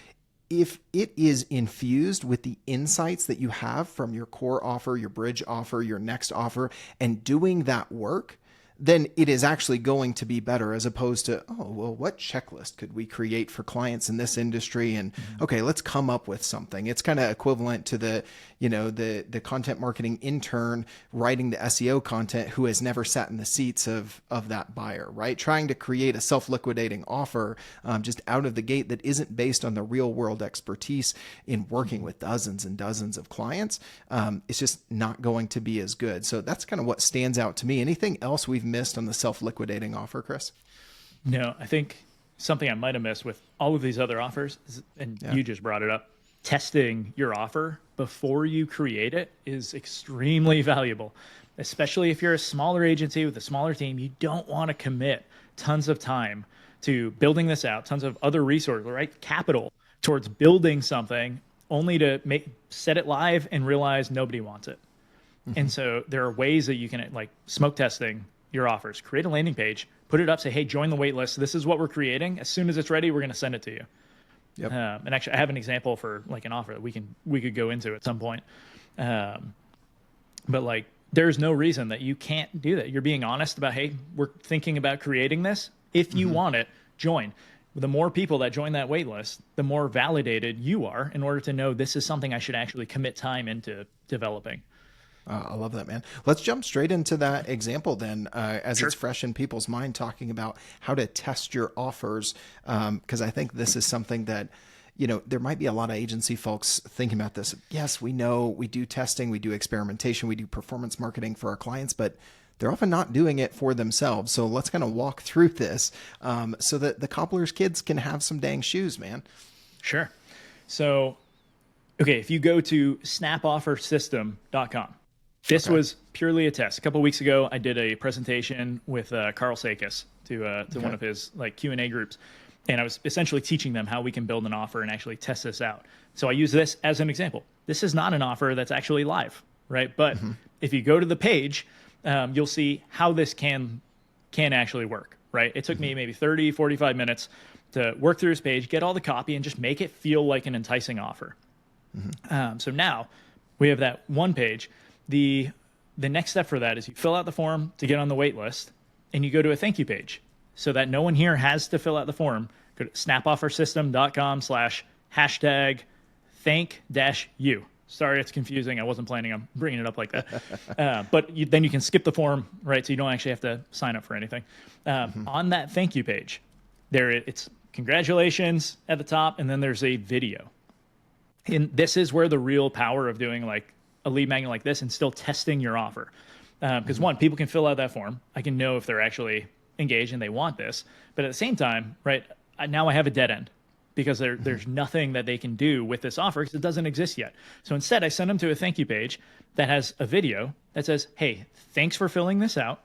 if it is infused with the insights that you have from your core offer, your bridge offer, your next offer, and doing that work, then it is actually going to be better, as opposed to, oh, well, what checklist could we create for clients in this industry? And okay, let's come up with something. It's kind of equivalent to the content marketing intern writing the SEO content who has never sat in the seats of that buyer, right? Trying to create a self-liquidating offer just out of the gate that isn't based on the real world expertise in working with dozens and dozens of clients. It's just not going to be as good. So that's kind of what stands out to me. Anything else we've missed on the self-liquidating offer, Chris? No, I think something I might have missed with all of these other offers, and you just brought it up, testing your offer before you create it is extremely valuable, especially if you're a smaller agency with a smaller team. You don't want to commit tons of time to building this out, tons of other resources, right? Capital towards building something only to set it live and realize nobody wants it. And so there are ways that you can, like smoke testing your offers, create a landing page, put it up, say, hey, join the wait list. This is what we're creating. As soon as it's ready, we're going to send it to you. Yep. And actually, I have an example for like an offer that we could go into at some point. But like, there's no reason that you can't do that. You're being honest about, hey, we're thinking about creating this. If you want it, join. The more people that join that wait list, the more validated you are in order to know this is something I should actually commit time into developing. I love that, man. Let's jump straight into that example then, as Sure. it's fresh in people's mind, talking about how to test your offers. Because I think this is something that, there might be a lot of agency folks thinking about this. Yes, we know we do testing, we do experimentation, we do performance marketing for our clients, but they're often not doing it for themselves. So let's kind of walk through this so that the cobbler's kids can have some dang shoes, man. Sure. So, okay, if you go to snapoffersystem.com, this was purely a test. A couple of weeks ago, I did a presentation with Carl Sakis to one of his like Q&A groups. And I was essentially teaching them how we can build an offer and actually test this out. So I use this as an example. This is not an offer that's actually live, right? But if you go to the page, you'll see how this can actually work, right? It took me maybe 30, 45 minutes to work through this page, get all the copy, and just make it feel like an enticing offer. So now we have that one page. The next step for that is you fill out the form to get on the wait list, and you go to a thank you page so that no one here has to fill out the form. Go to snapoffersystem.com/#thank-you. Sorry, it's confusing. I wasn't planning on bringing it up like that. But then you can skip the form, right? So you don't actually have to sign up for anything. On that thank you page, it's congratulations at the top, and then there's a video. And this is where the real power of doing like a lead magnet like this and still testing your offer. Because one, people can fill out that form. I can know if they're actually engaged and they want this. But at the same time, right, now I have a dead end because there's nothing that they can do with this offer because it doesn't exist yet. So instead, I send them to a thank you page that has a video that says, hey, thanks for filling this out,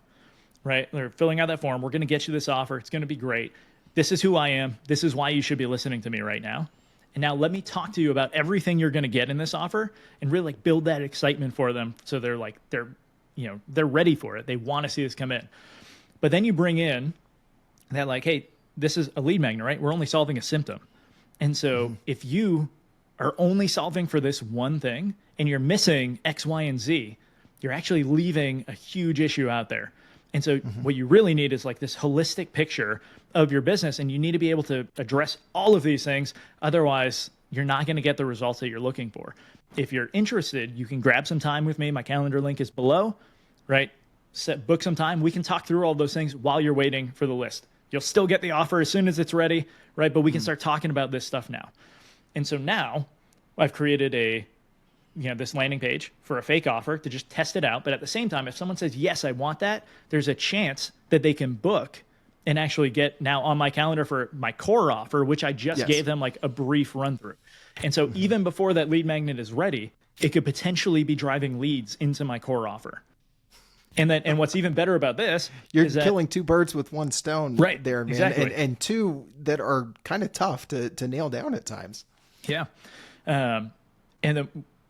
right? They're filling out that form. We're going to get you this offer. It's going to be great. This is who I am. This is why you should be listening to me right now. And now let me talk to you about everything you're going to get in this offer and really like build that excitement for them. So they're ready for it. They want to see this come in. But then you bring in that like, hey, this is a lead magnet, right? We're only solving a symptom. And so if you are only solving for this one thing and you're missing X, Y, and Z, you're actually leaving a huge issue out there. And so what you really need is like this holistic picture of your business, and you need to be able to address all of these things. Otherwise, you're not going to get the results that you're looking for. If you're interested, you can grab some time with me. My calendar link is below, right? Book some time. We can talk through all those things while you're waiting for the list. You'll still get the offer as soon as it's ready, right? But we can start talking about this stuff now. And so now I've created this landing page for a fake offer to just test it out. But at the same time, if someone says, yes, I want that, there's a chance that they can book and actually get now on my calendar for my core offer, which I just gave them like a brief run through. And so even before that lead magnet is ready, it could potentially be driving leads into my core offer. And what's even better about this, you're killing two birds with one stone, right there, man. Exactly. And two that are kind of tough to nail down at times. Yeah. And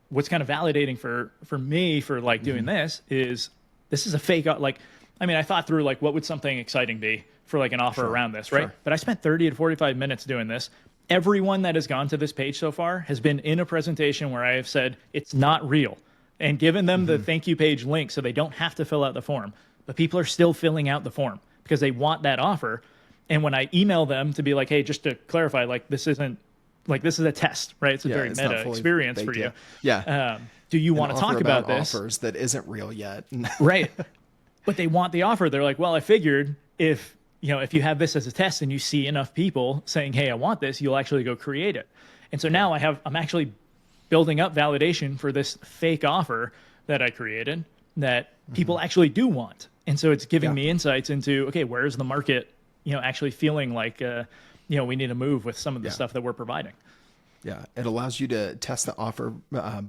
what's kind of validating for me for like doing this is a fake, like, I mean, I thought through like, what would something exciting be for like an offer around this, right? But I spent 30 to 45 minutes doing this. Everyone that has gone to this page so far has been in a presentation where I have said, it's not real, and given them the thank you page link so they don't have to fill out the form. But people are still filling out the form because they want that offer. And when I email them to be like, hey, just to clarify, like, this is a test, right? It's a very meta experience for you. Yeah. Do you want to talk about this? Offers that isn't real yet. Right. But they want the offer. They're like, well, I figured if you have this as a test and you see enough people saying, hey, I want this, you'll actually go create it. And so now I'm actually building up validation for this fake offer that I created that people actually do want. And so it's giving me insights into, okay, where's the market, actually feeling like, we need to move with some of the stuff that we're providing. Yeah, it allows you to test the offer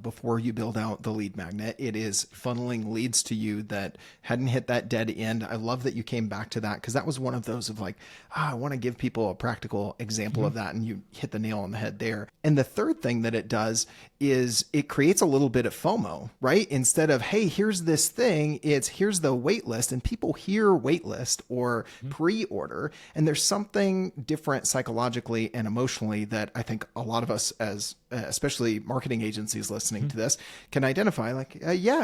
before you build out the lead magnet. It is funneling leads to you that hadn't hit that dead end. I love that you came back to that, because that was one of those of like, I want to give people a practical example of that, and you hit the nail on the head there. And the third thing that it does is it creates a little bit of FOMO, right? Instead of, hey, here's this thing, it's here's the wait list, and people hear wait list or pre-order, and there's something different psychologically and emotionally that I think a lot of us as especially marketing agencies listening to this can identify, like,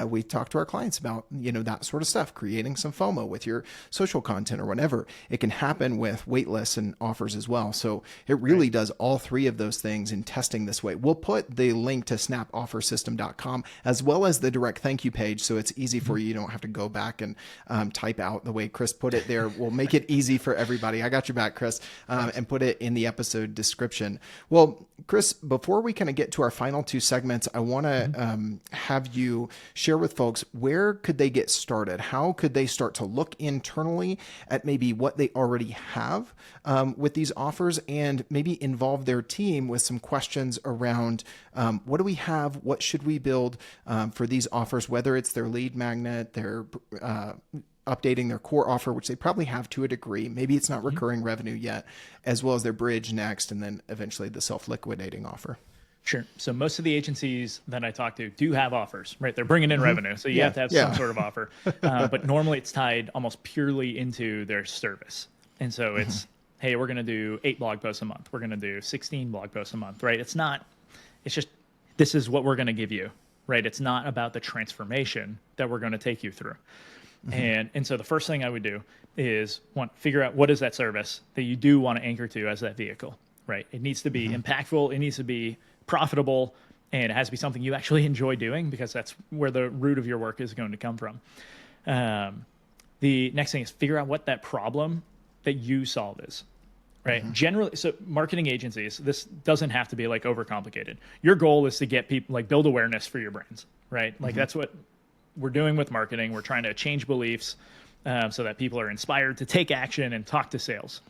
we talk to our clients about, that sort of stuff, creating some FOMO with your social content or whatever. It can happen with wait lists and offers as well. So it really does all three of those things in testing this way. We'll put the link to snapoffersystem.com as well as the direct thank you page, so it's easy for you. You don't have to go back and type out the way Chris put it there. We'll make it easy for everybody. I got your back, Chris, and put it in the episode description. Well, Chris, before we kind of get to our final two segments, I want to have you share with folks, where could they get started? How could they start to look internally at maybe what they already have with these offers, and maybe involve their team with some questions around what do we have? What should we build for these offers, whether it's their lead magnet, their updating their core offer, which they probably have to a degree. Maybe it's not recurring revenue yet, as well as their bridge next, and then eventually the self-liquidating offer. Sure. So most of the agencies that I talk to do have offers, right? They're bringing in revenue. So you have to have some sort of offer. But normally it's tied almost purely into their service. And so it's, hey, we're going to do 8 blog posts a month. We're going to do 16 blog posts a month, right? It's just, this is what we're going to give you, right? It's not about the transformation that we're going to take you through. And so the first thing I would do is figure out what is that service that you do want to anchor to as that vehicle, right? It needs to be impactful. It needs to be profitable, and it has to be something you actually enjoy doing, because that's where the root of your work is going to come from. The next thing is figure out what that problem that you solve is, right? Generally, so marketing agencies, this doesn't have to be like overcomplicated. Your goal is to get people, like, build awareness for your brands, right? Like that's what we're doing with marketing. We're trying to change beliefs so that people are inspired to take action and talk to sales.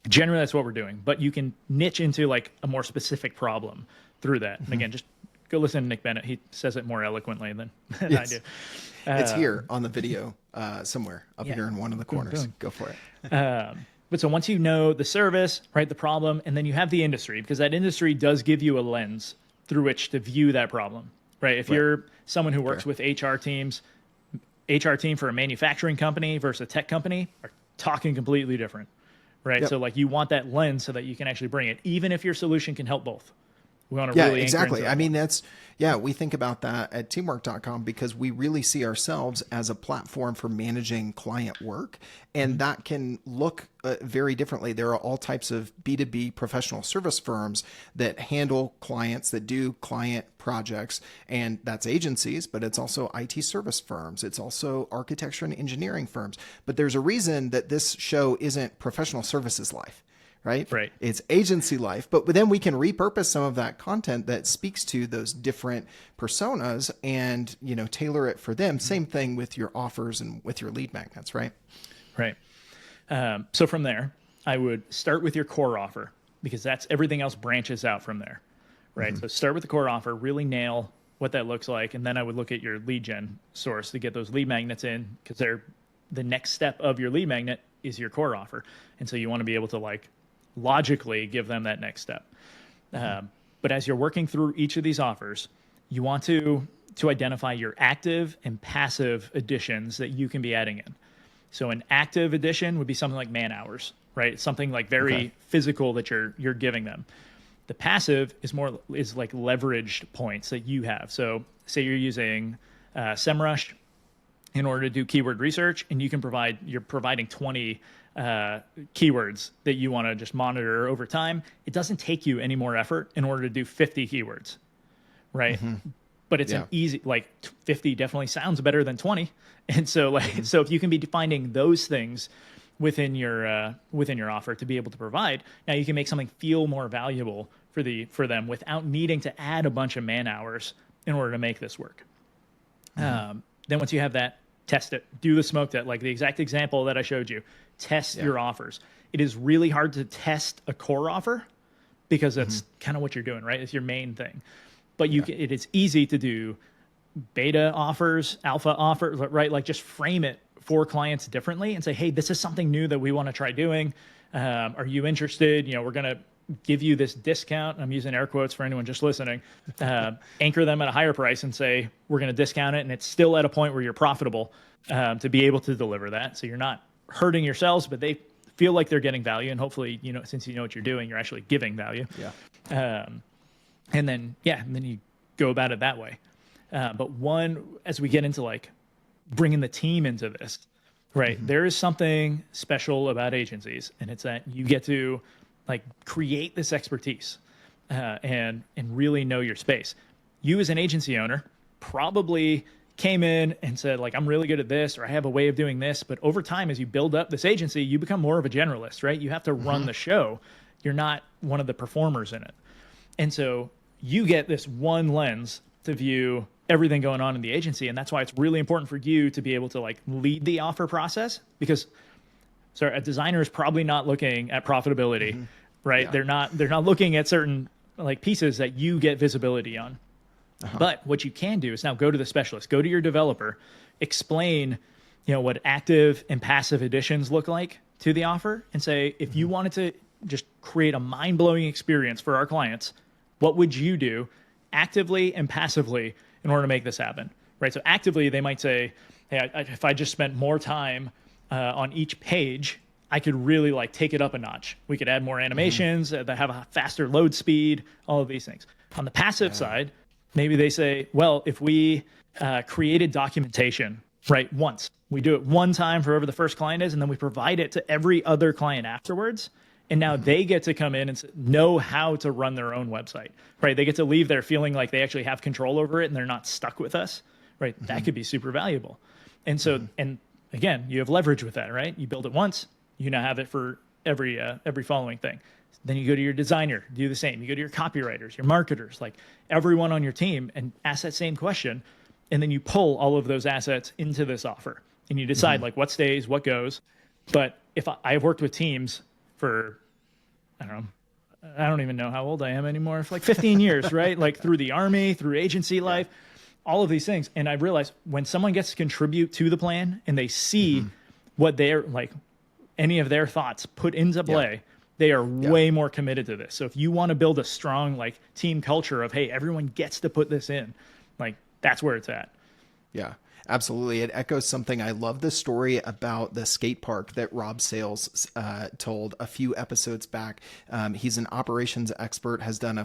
Generally, that's what we're doing. But you can niche into like a more specific problem through that. And again, just go listen to Nick Bennett. He says it more eloquently than I do. It's here on the video somewhere up here in one of the corners. Go for it. But so once you know the service, right, the problem, and then you have the industry, because that industry does give you a lens through which to view that problem, right? If you're someone who works with HR teams, HR team for a manufacturing company versus a tech company are talking completely different, right? So like you want that lens so that you can actually bring it, even if your solution can help both, We want to Yeah, really exactly. anchor I mean, into we think about that at teamwork.com because we really see ourselves as a platform for managing client work. And that can look very differently. There are all types of B2B professional service firms that handle clients, that do client projects, and that's agencies, but it's also IT service firms. It's also architecture and engineering firms. But there's a reason that this show isn't professional services life. Right? It's agency life, but then we can repurpose some of that content that speaks to those different personas and, tailor it for them. Same thing with your offers and with your lead magnets, right? Right. So from there, I would start with your core offer because that's everything else branches out from there, right? So start with the core offer, really nail what that looks like. And then I would look at your lead gen source to get those lead magnets in because the next step of your lead magnet is your core offer. And so you want to be able to logically give them that next step. But as you're working through each of these offers, you want to identify your active and passive additions that you can be adding in. So an active addition would be something like man hours, right? Something like very physical that you're giving them. The passive is like leveraged points that you have. So say you're using SEMrush in order to do keyword research, and you're providing 20 keywords that you want to just monitor over time. It doesn't take you any more effort in order to do 50 keywords, right? But it's an easy, 50 definitely sounds better than 20. And so so if you can be defining those things within your offer to be able to provide, now you can make something feel more valuable for them without needing to add a bunch of man hours in order to make this work. Then once you have that, test it, do the smoke test, like the exact example that I showed you. Test your offers. It is really hard to test a core offer because that's kind of what you're doing, right? It's your main thing. But it is easy to do beta offers, alpha offers, right? Like just frame it for clients differently and say, hey, this is something new that we want to try doing. Are you interested? We're going to give you this discount. I'm using air quotes for anyone just listening. Anchor them at a higher price and say, we're going to discount it. And it's still at a point where you're profitable to be able to deliver that. So you're not hurting yourselves, but they feel like they're getting value. And hopefully, since you know what you're doing, you're actually giving value. And then you go about it that way. But as we get into bringing the team into this, right, there is something special about agencies, and it's that you get to create this expertise and really know your space. You as an agency owner probably came in and said, I'm really good at this, or I have a way of doing this. But over time, as you build up this agency, you become more of a generalist, right? You have to run the show. You're not one of the performers in it. And so you get this one lens to view everything going on in the agency. And that's why it's really important for you to be able to lead the offer process, because a designer is probably not looking at profitability, right? Yeah. They're not looking at certain pieces that you get visibility on. But what you can do is now go to the specialist, go to your developer, explain, what active and passive additions look like to the offer, and say, if you wanted to just create a mind-blowing experience for our clients, what would you do actively and passively in order to make this happen, right? So actively, they might say, hey, if I just spent more time on each page, I could really take it up a notch. We could add more animations that have a faster load speed, all of these things. On the passive side, maybe they say, well, if we created documentation, right, once, we do it one time for whoever the first client is, and then we provide it to every other client afterwards. And now they get to come in and know how to run their own website, right? They get to leave there feeling like they actually have control over it and they're not stuck with us, right? That could be super valuable. And so, and again, you have leverage with that, right? You build it once, you now have it for every following thing. Then you go to your designer, do the same. You go to your copywriters, your marketers, everyone on your team, and ask that same question. And then you pull all of those assets into this offer and you decide what stays, what goes. But if I've worked with teams for, I don't even know how old I am anymore, for 15 years, right? Through the Army, through agency life, all of these things. And I realized when someone gets to contribute to the plan and they see what they're any of their thoughts put into play, they are way more committed to this. So if you want to build a strong team culture of, hey, everyone gets to put this in, that's where it's at. Yeah. Absolutely. It echoes something. I love the story about the skate park that Rob Sales told a few episodes back. He's an operations expert, has done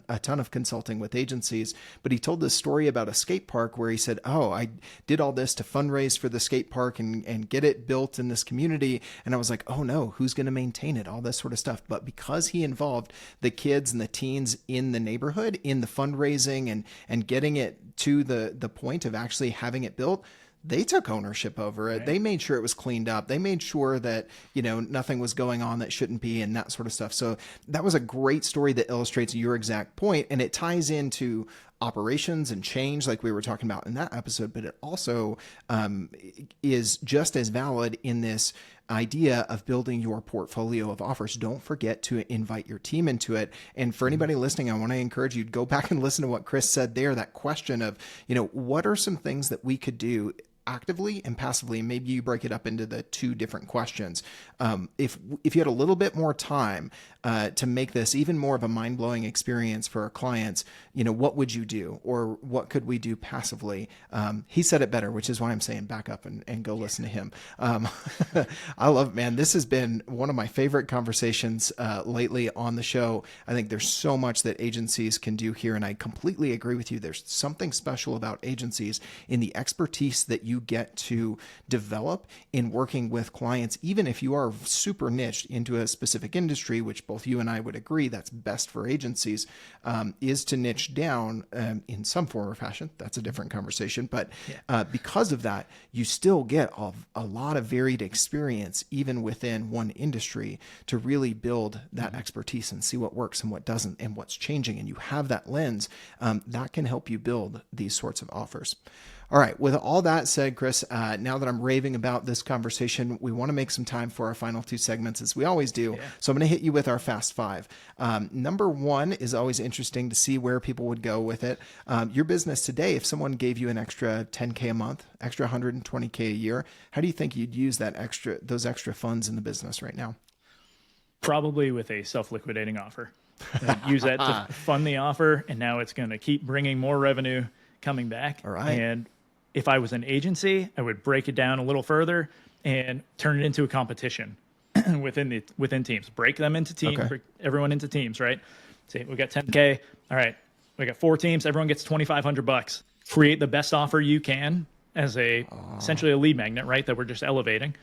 a ton of consulting with agencies, but he told this story about a skate park where he said, "Oh, I did all this to fundraise for the skate park and get it built in this community." And I was like, "Oh no, who's going to maintain it?" All this sort of stuff. But because he involved the kids and the teens in the neighborhood in the fundraising and getting it to the point of actually having it built, they took ownership over it. Right. They made sure it was cleaned up. They made sure that, nothing was going on that shouldn't be and that sort of stuff. So that was a great story that illustrates your exact point, and it ties into operations and change like we were talking about in that episode, but it also is just as valid in this idea of building your portfolio of offers. Don't forget to invite your team into it. And for anybody listening, I want to encourage you to go back and listen to what Chris said there, that question of, what are some things that we could do actively and passively? Maybe you break it up into the two different questions. If you had a little bit more time to make this even more of a mind-blowing experience for our clients, what would you do, or what could we do passively? He said it better, which is why I'm saying back up and go listen to him. I love it, man. This has been one of my favorite conversations lately on the show. I think there's so much that agencies can do here, and I completely agree with you. There's something special about agencies in the expertise that you get to develop in working with clients, even if you are super niched into a specific industry, which both you and I would agree that's best for agencies, is to niche down in some form or fashion. That's a different conversation. But because of that, you still get a lot of varied experience, even within one industry, to really build that expertise and see what works and what doesn't and what's changing. And you have that lens that can help you build these sorts of offers. All right. With all that said, Chris, now that I'm raving about this conversation, we want to make some time for our final two segments, as we always do. Yeah. So I'm going to hit you with our fast five. Number one is always interesting to see where people would go with it. Your business today, if someone gave you an extra $10K a month, extra $120K a year, how do you think you'd use those extra funds in the business right now? Probably with a self-liquidating offer. Use that to fund the offer, and now it's going to keep bringing more revenue coming back. All right. And if I was an agency, I would break it down a little further and turn it into a competition within teams. Break them into teams, break everyone into teams, right? Say we got 10K. All right, we got 4 teams. Everyone gets $2,500. Create the best offer you can as essentially a lead magnet, right? That we're just elevating.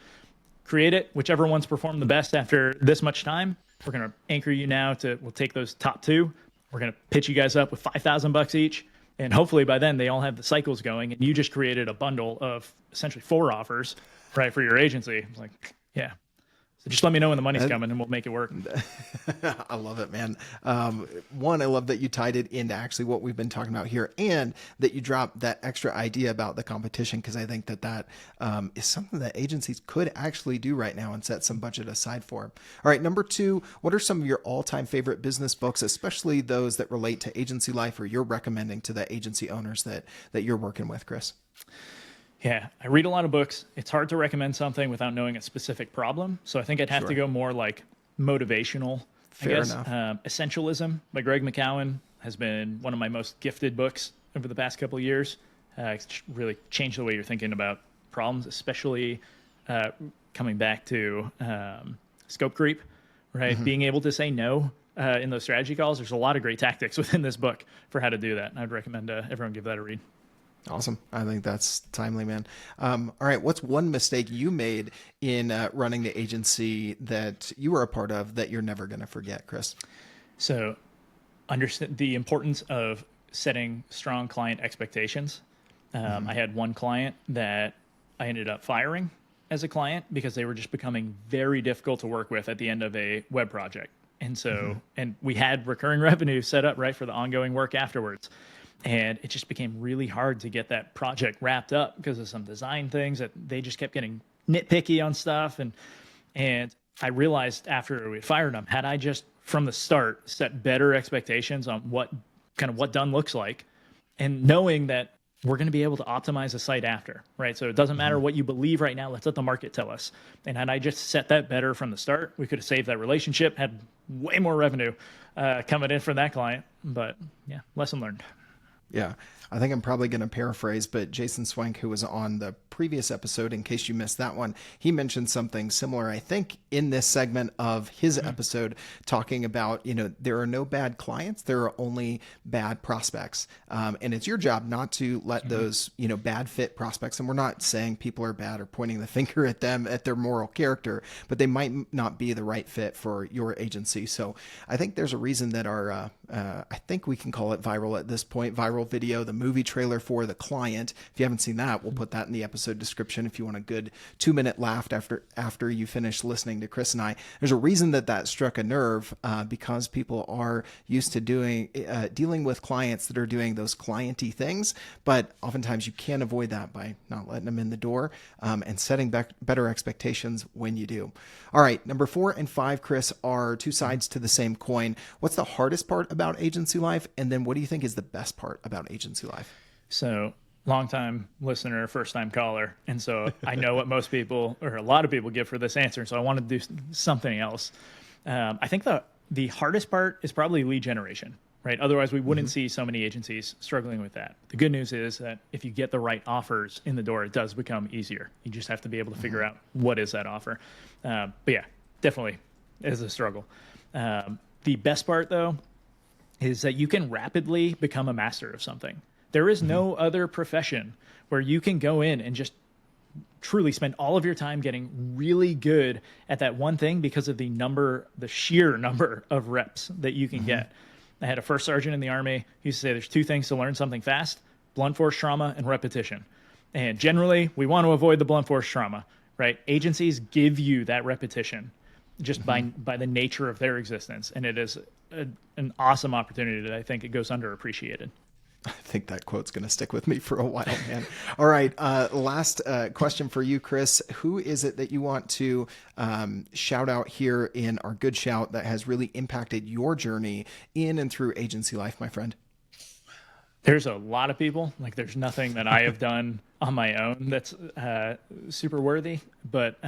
Create it. Whichever ones perform the best after this much time, we're going to anchor you now we'll take those top 2. We're going to pitch you guys up with $5,000 each. And hopefully by then they all have the cycles going, and you just created a bundle of essentially 4 offers, right, for your agency. It's like, yeah. So just let me know when the money's coming and we'll make it work. I love it, man. One, I love that you tied it into actually what we've been talking about here, and that you dropped that extra idea about the competition, because I think that is something that agencies could actually do right now and set some budget aside for. All right, number 2, what are some of your all-time favorite business books, especially those that relate to agency life, or you're recommending to the agency owners that you're working with, Chris? Yeah, I read a lot of books. It's hard to recommend something without knowing a specific problem. So I think I'd have to go more like motivational, Fair enough. Essentialism by Greg McKeown has been one of my most gifted books over the past couple of years. It's really changed the way you're thinking about problems, especially coming back to scope creep, right? Mm-hmm. Being able to say no in those strategy calls. There's a lot of great tactics within this book for how to do that. And I'd recommend everyone give that a read. Awesome. I think that's timely, man. All right. What's one mistake you made in running the agency that you were a part of that you're never going to forget, Chris? So understand the importance of setting strong client expectations. I had one client that I ended up firing as a client because they were just becoming very difficult to work with at the end of a web project. And so, and we had recurring revenue set up, right, for the ongoing work afterwards. And it just became really hard to get that project wrapped up because of some design things that they just kept getting nitpicky on stuff. And I realized after we fired them, had I just from the start set better expectations on what done looks like, and knowing that we're going to be able to optimize the site after, right? So it doesn't matter what you believe right now. Let's let the market tell us. And had I just set that better from the start, we could have saved that relationship, had way more revenue coming in from that client. But yeah, lesson learned. Yeah. I think I'm probably going to paraphrase, but Jason Swank, who was on the previous episode, in case you missed that one, he mentioned something similar, I think, in this segment of his episode, talking about, there are no bad clients, there are only bad prospects. And it's your job not to let those, bad fit prospects, and we're not saying people are bad or pointing the finger at them, at their moral character, but they might not be the right fit for your agency. So I think there's a reason that our, I think we can call it viral at this point, viral video, the movie trailer for The Client. If you haven't seen that, we'll put that in the episode description if you want a good 2-minute laugh after you finish listening to Chris and I. There's a reason that struck a nerve, because people are used to dealing with clients that are doing those clienty things, but oftentimes you can't avoid that by not letting them in the door, and setting better expectations when you do. All right, number 4 and 5, Chris, are two sides to the same coin. What's the hardest part about agency life? And then what do you think is the best part about agency life? So, long-time listener, first-time caller. And so I know what most people, or a lot of people, give for this answer. So I wanted to do something else. I think the hardest part is probably lead generation, right? Otherwise, we wouldn't see so many agencies struggling with that. The good news is that if you get the right offers in the door, it does become easier. You just have to be able to figure out what is that offer. But yeah, definitely is a struggle. The best part, though, is that you can rapidly become a master of something. There is no other profession where you can go in and just truly spend all of your time getting really good at that one thing because of the sheer number of reps that you can get. I had a first sergeant in the Army. He used to say there's 2 things to learn something fast: blunt force trauma and repetition. And generally, we want to avoid the blunt force trauma, right? Agencies give you that repetition just by the nature of their existence. And it is an awesome opportunity that I think it goes underappreciated. I think that quote's going to stick with me for a while, man. All right. Last question for you, Chris. Who is it that you want to shout out here in our Good Shout that has really impacted your journey in and through agency life, my friend? There's a lot of people. Like, there's nothing that I have done on my own that's super worthy. But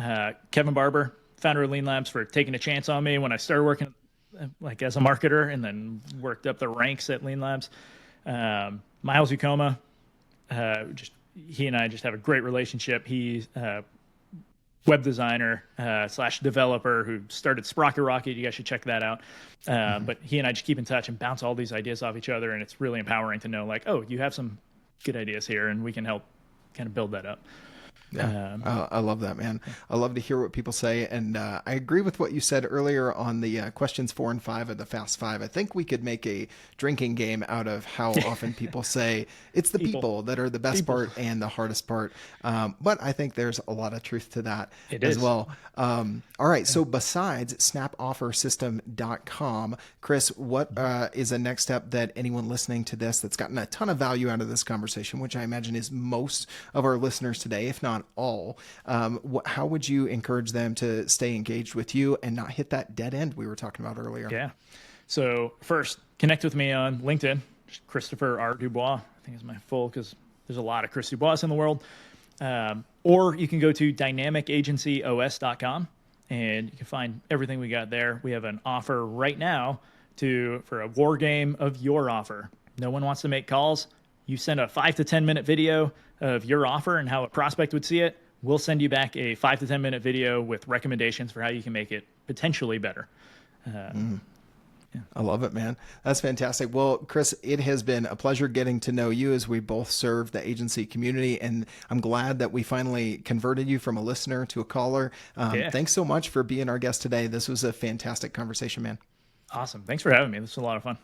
Kevin Barber, founder of Lean Labs, for taking a chance on me when I started working like as a marketer and then worked up the ranks at Lean Labs. Miles Ukoma, he and I just have a great relationship. He's a web designer / developer who started Sprocket Rocket. You guys should check that out. But he and I just keep in touch and bounce all these ideas off each other. And it's really empowering to know, like, oh, you have some good ideas here and we can help kind of build that up. Yeah, I love that, man. I love to hear what people say. And I agree with what you said earlier on the questions 4 and 5 of the Fast 5. I think we could make a drinking game out of how often people say it's the people that are the best part and the hardest part. But I think there's a lot of truth to that as well. All right. So besides snapoffersystem.com, Chris, what is a next step that anyone listening to this that's gotten a ton of value out of this conversation, which I imagine is most of our listeners today, if not all, how would you encourage them to stay engaged with you and not hit that dead end we were talking about earlier? Yeah. So first, connect with me on LinkedIn. Christopher R. DuBois, I think is my full, because there's a lot of Chris DuBois in the world. Or you can go to dynamicagencyos.com and you can find everything we got there. We have an offer right now for a war game of your offer. No one wants to make calls. You send a 5 to 10 minute video of your offer and how a prospect would see it. We'll send you back a 5 to 10 minute video with recommendations for how you can make it potentially better. I love it, man. That's fantastic. Well, Chris, it has been a pleasure getting to know you as we both serve the agency community. And I'm glad that we finally converted you from a listener to a caller. Thanks so much for being our guest today. This was a fantastic conversation, man. Awesome. Thanks for having me. This was a lot of fun.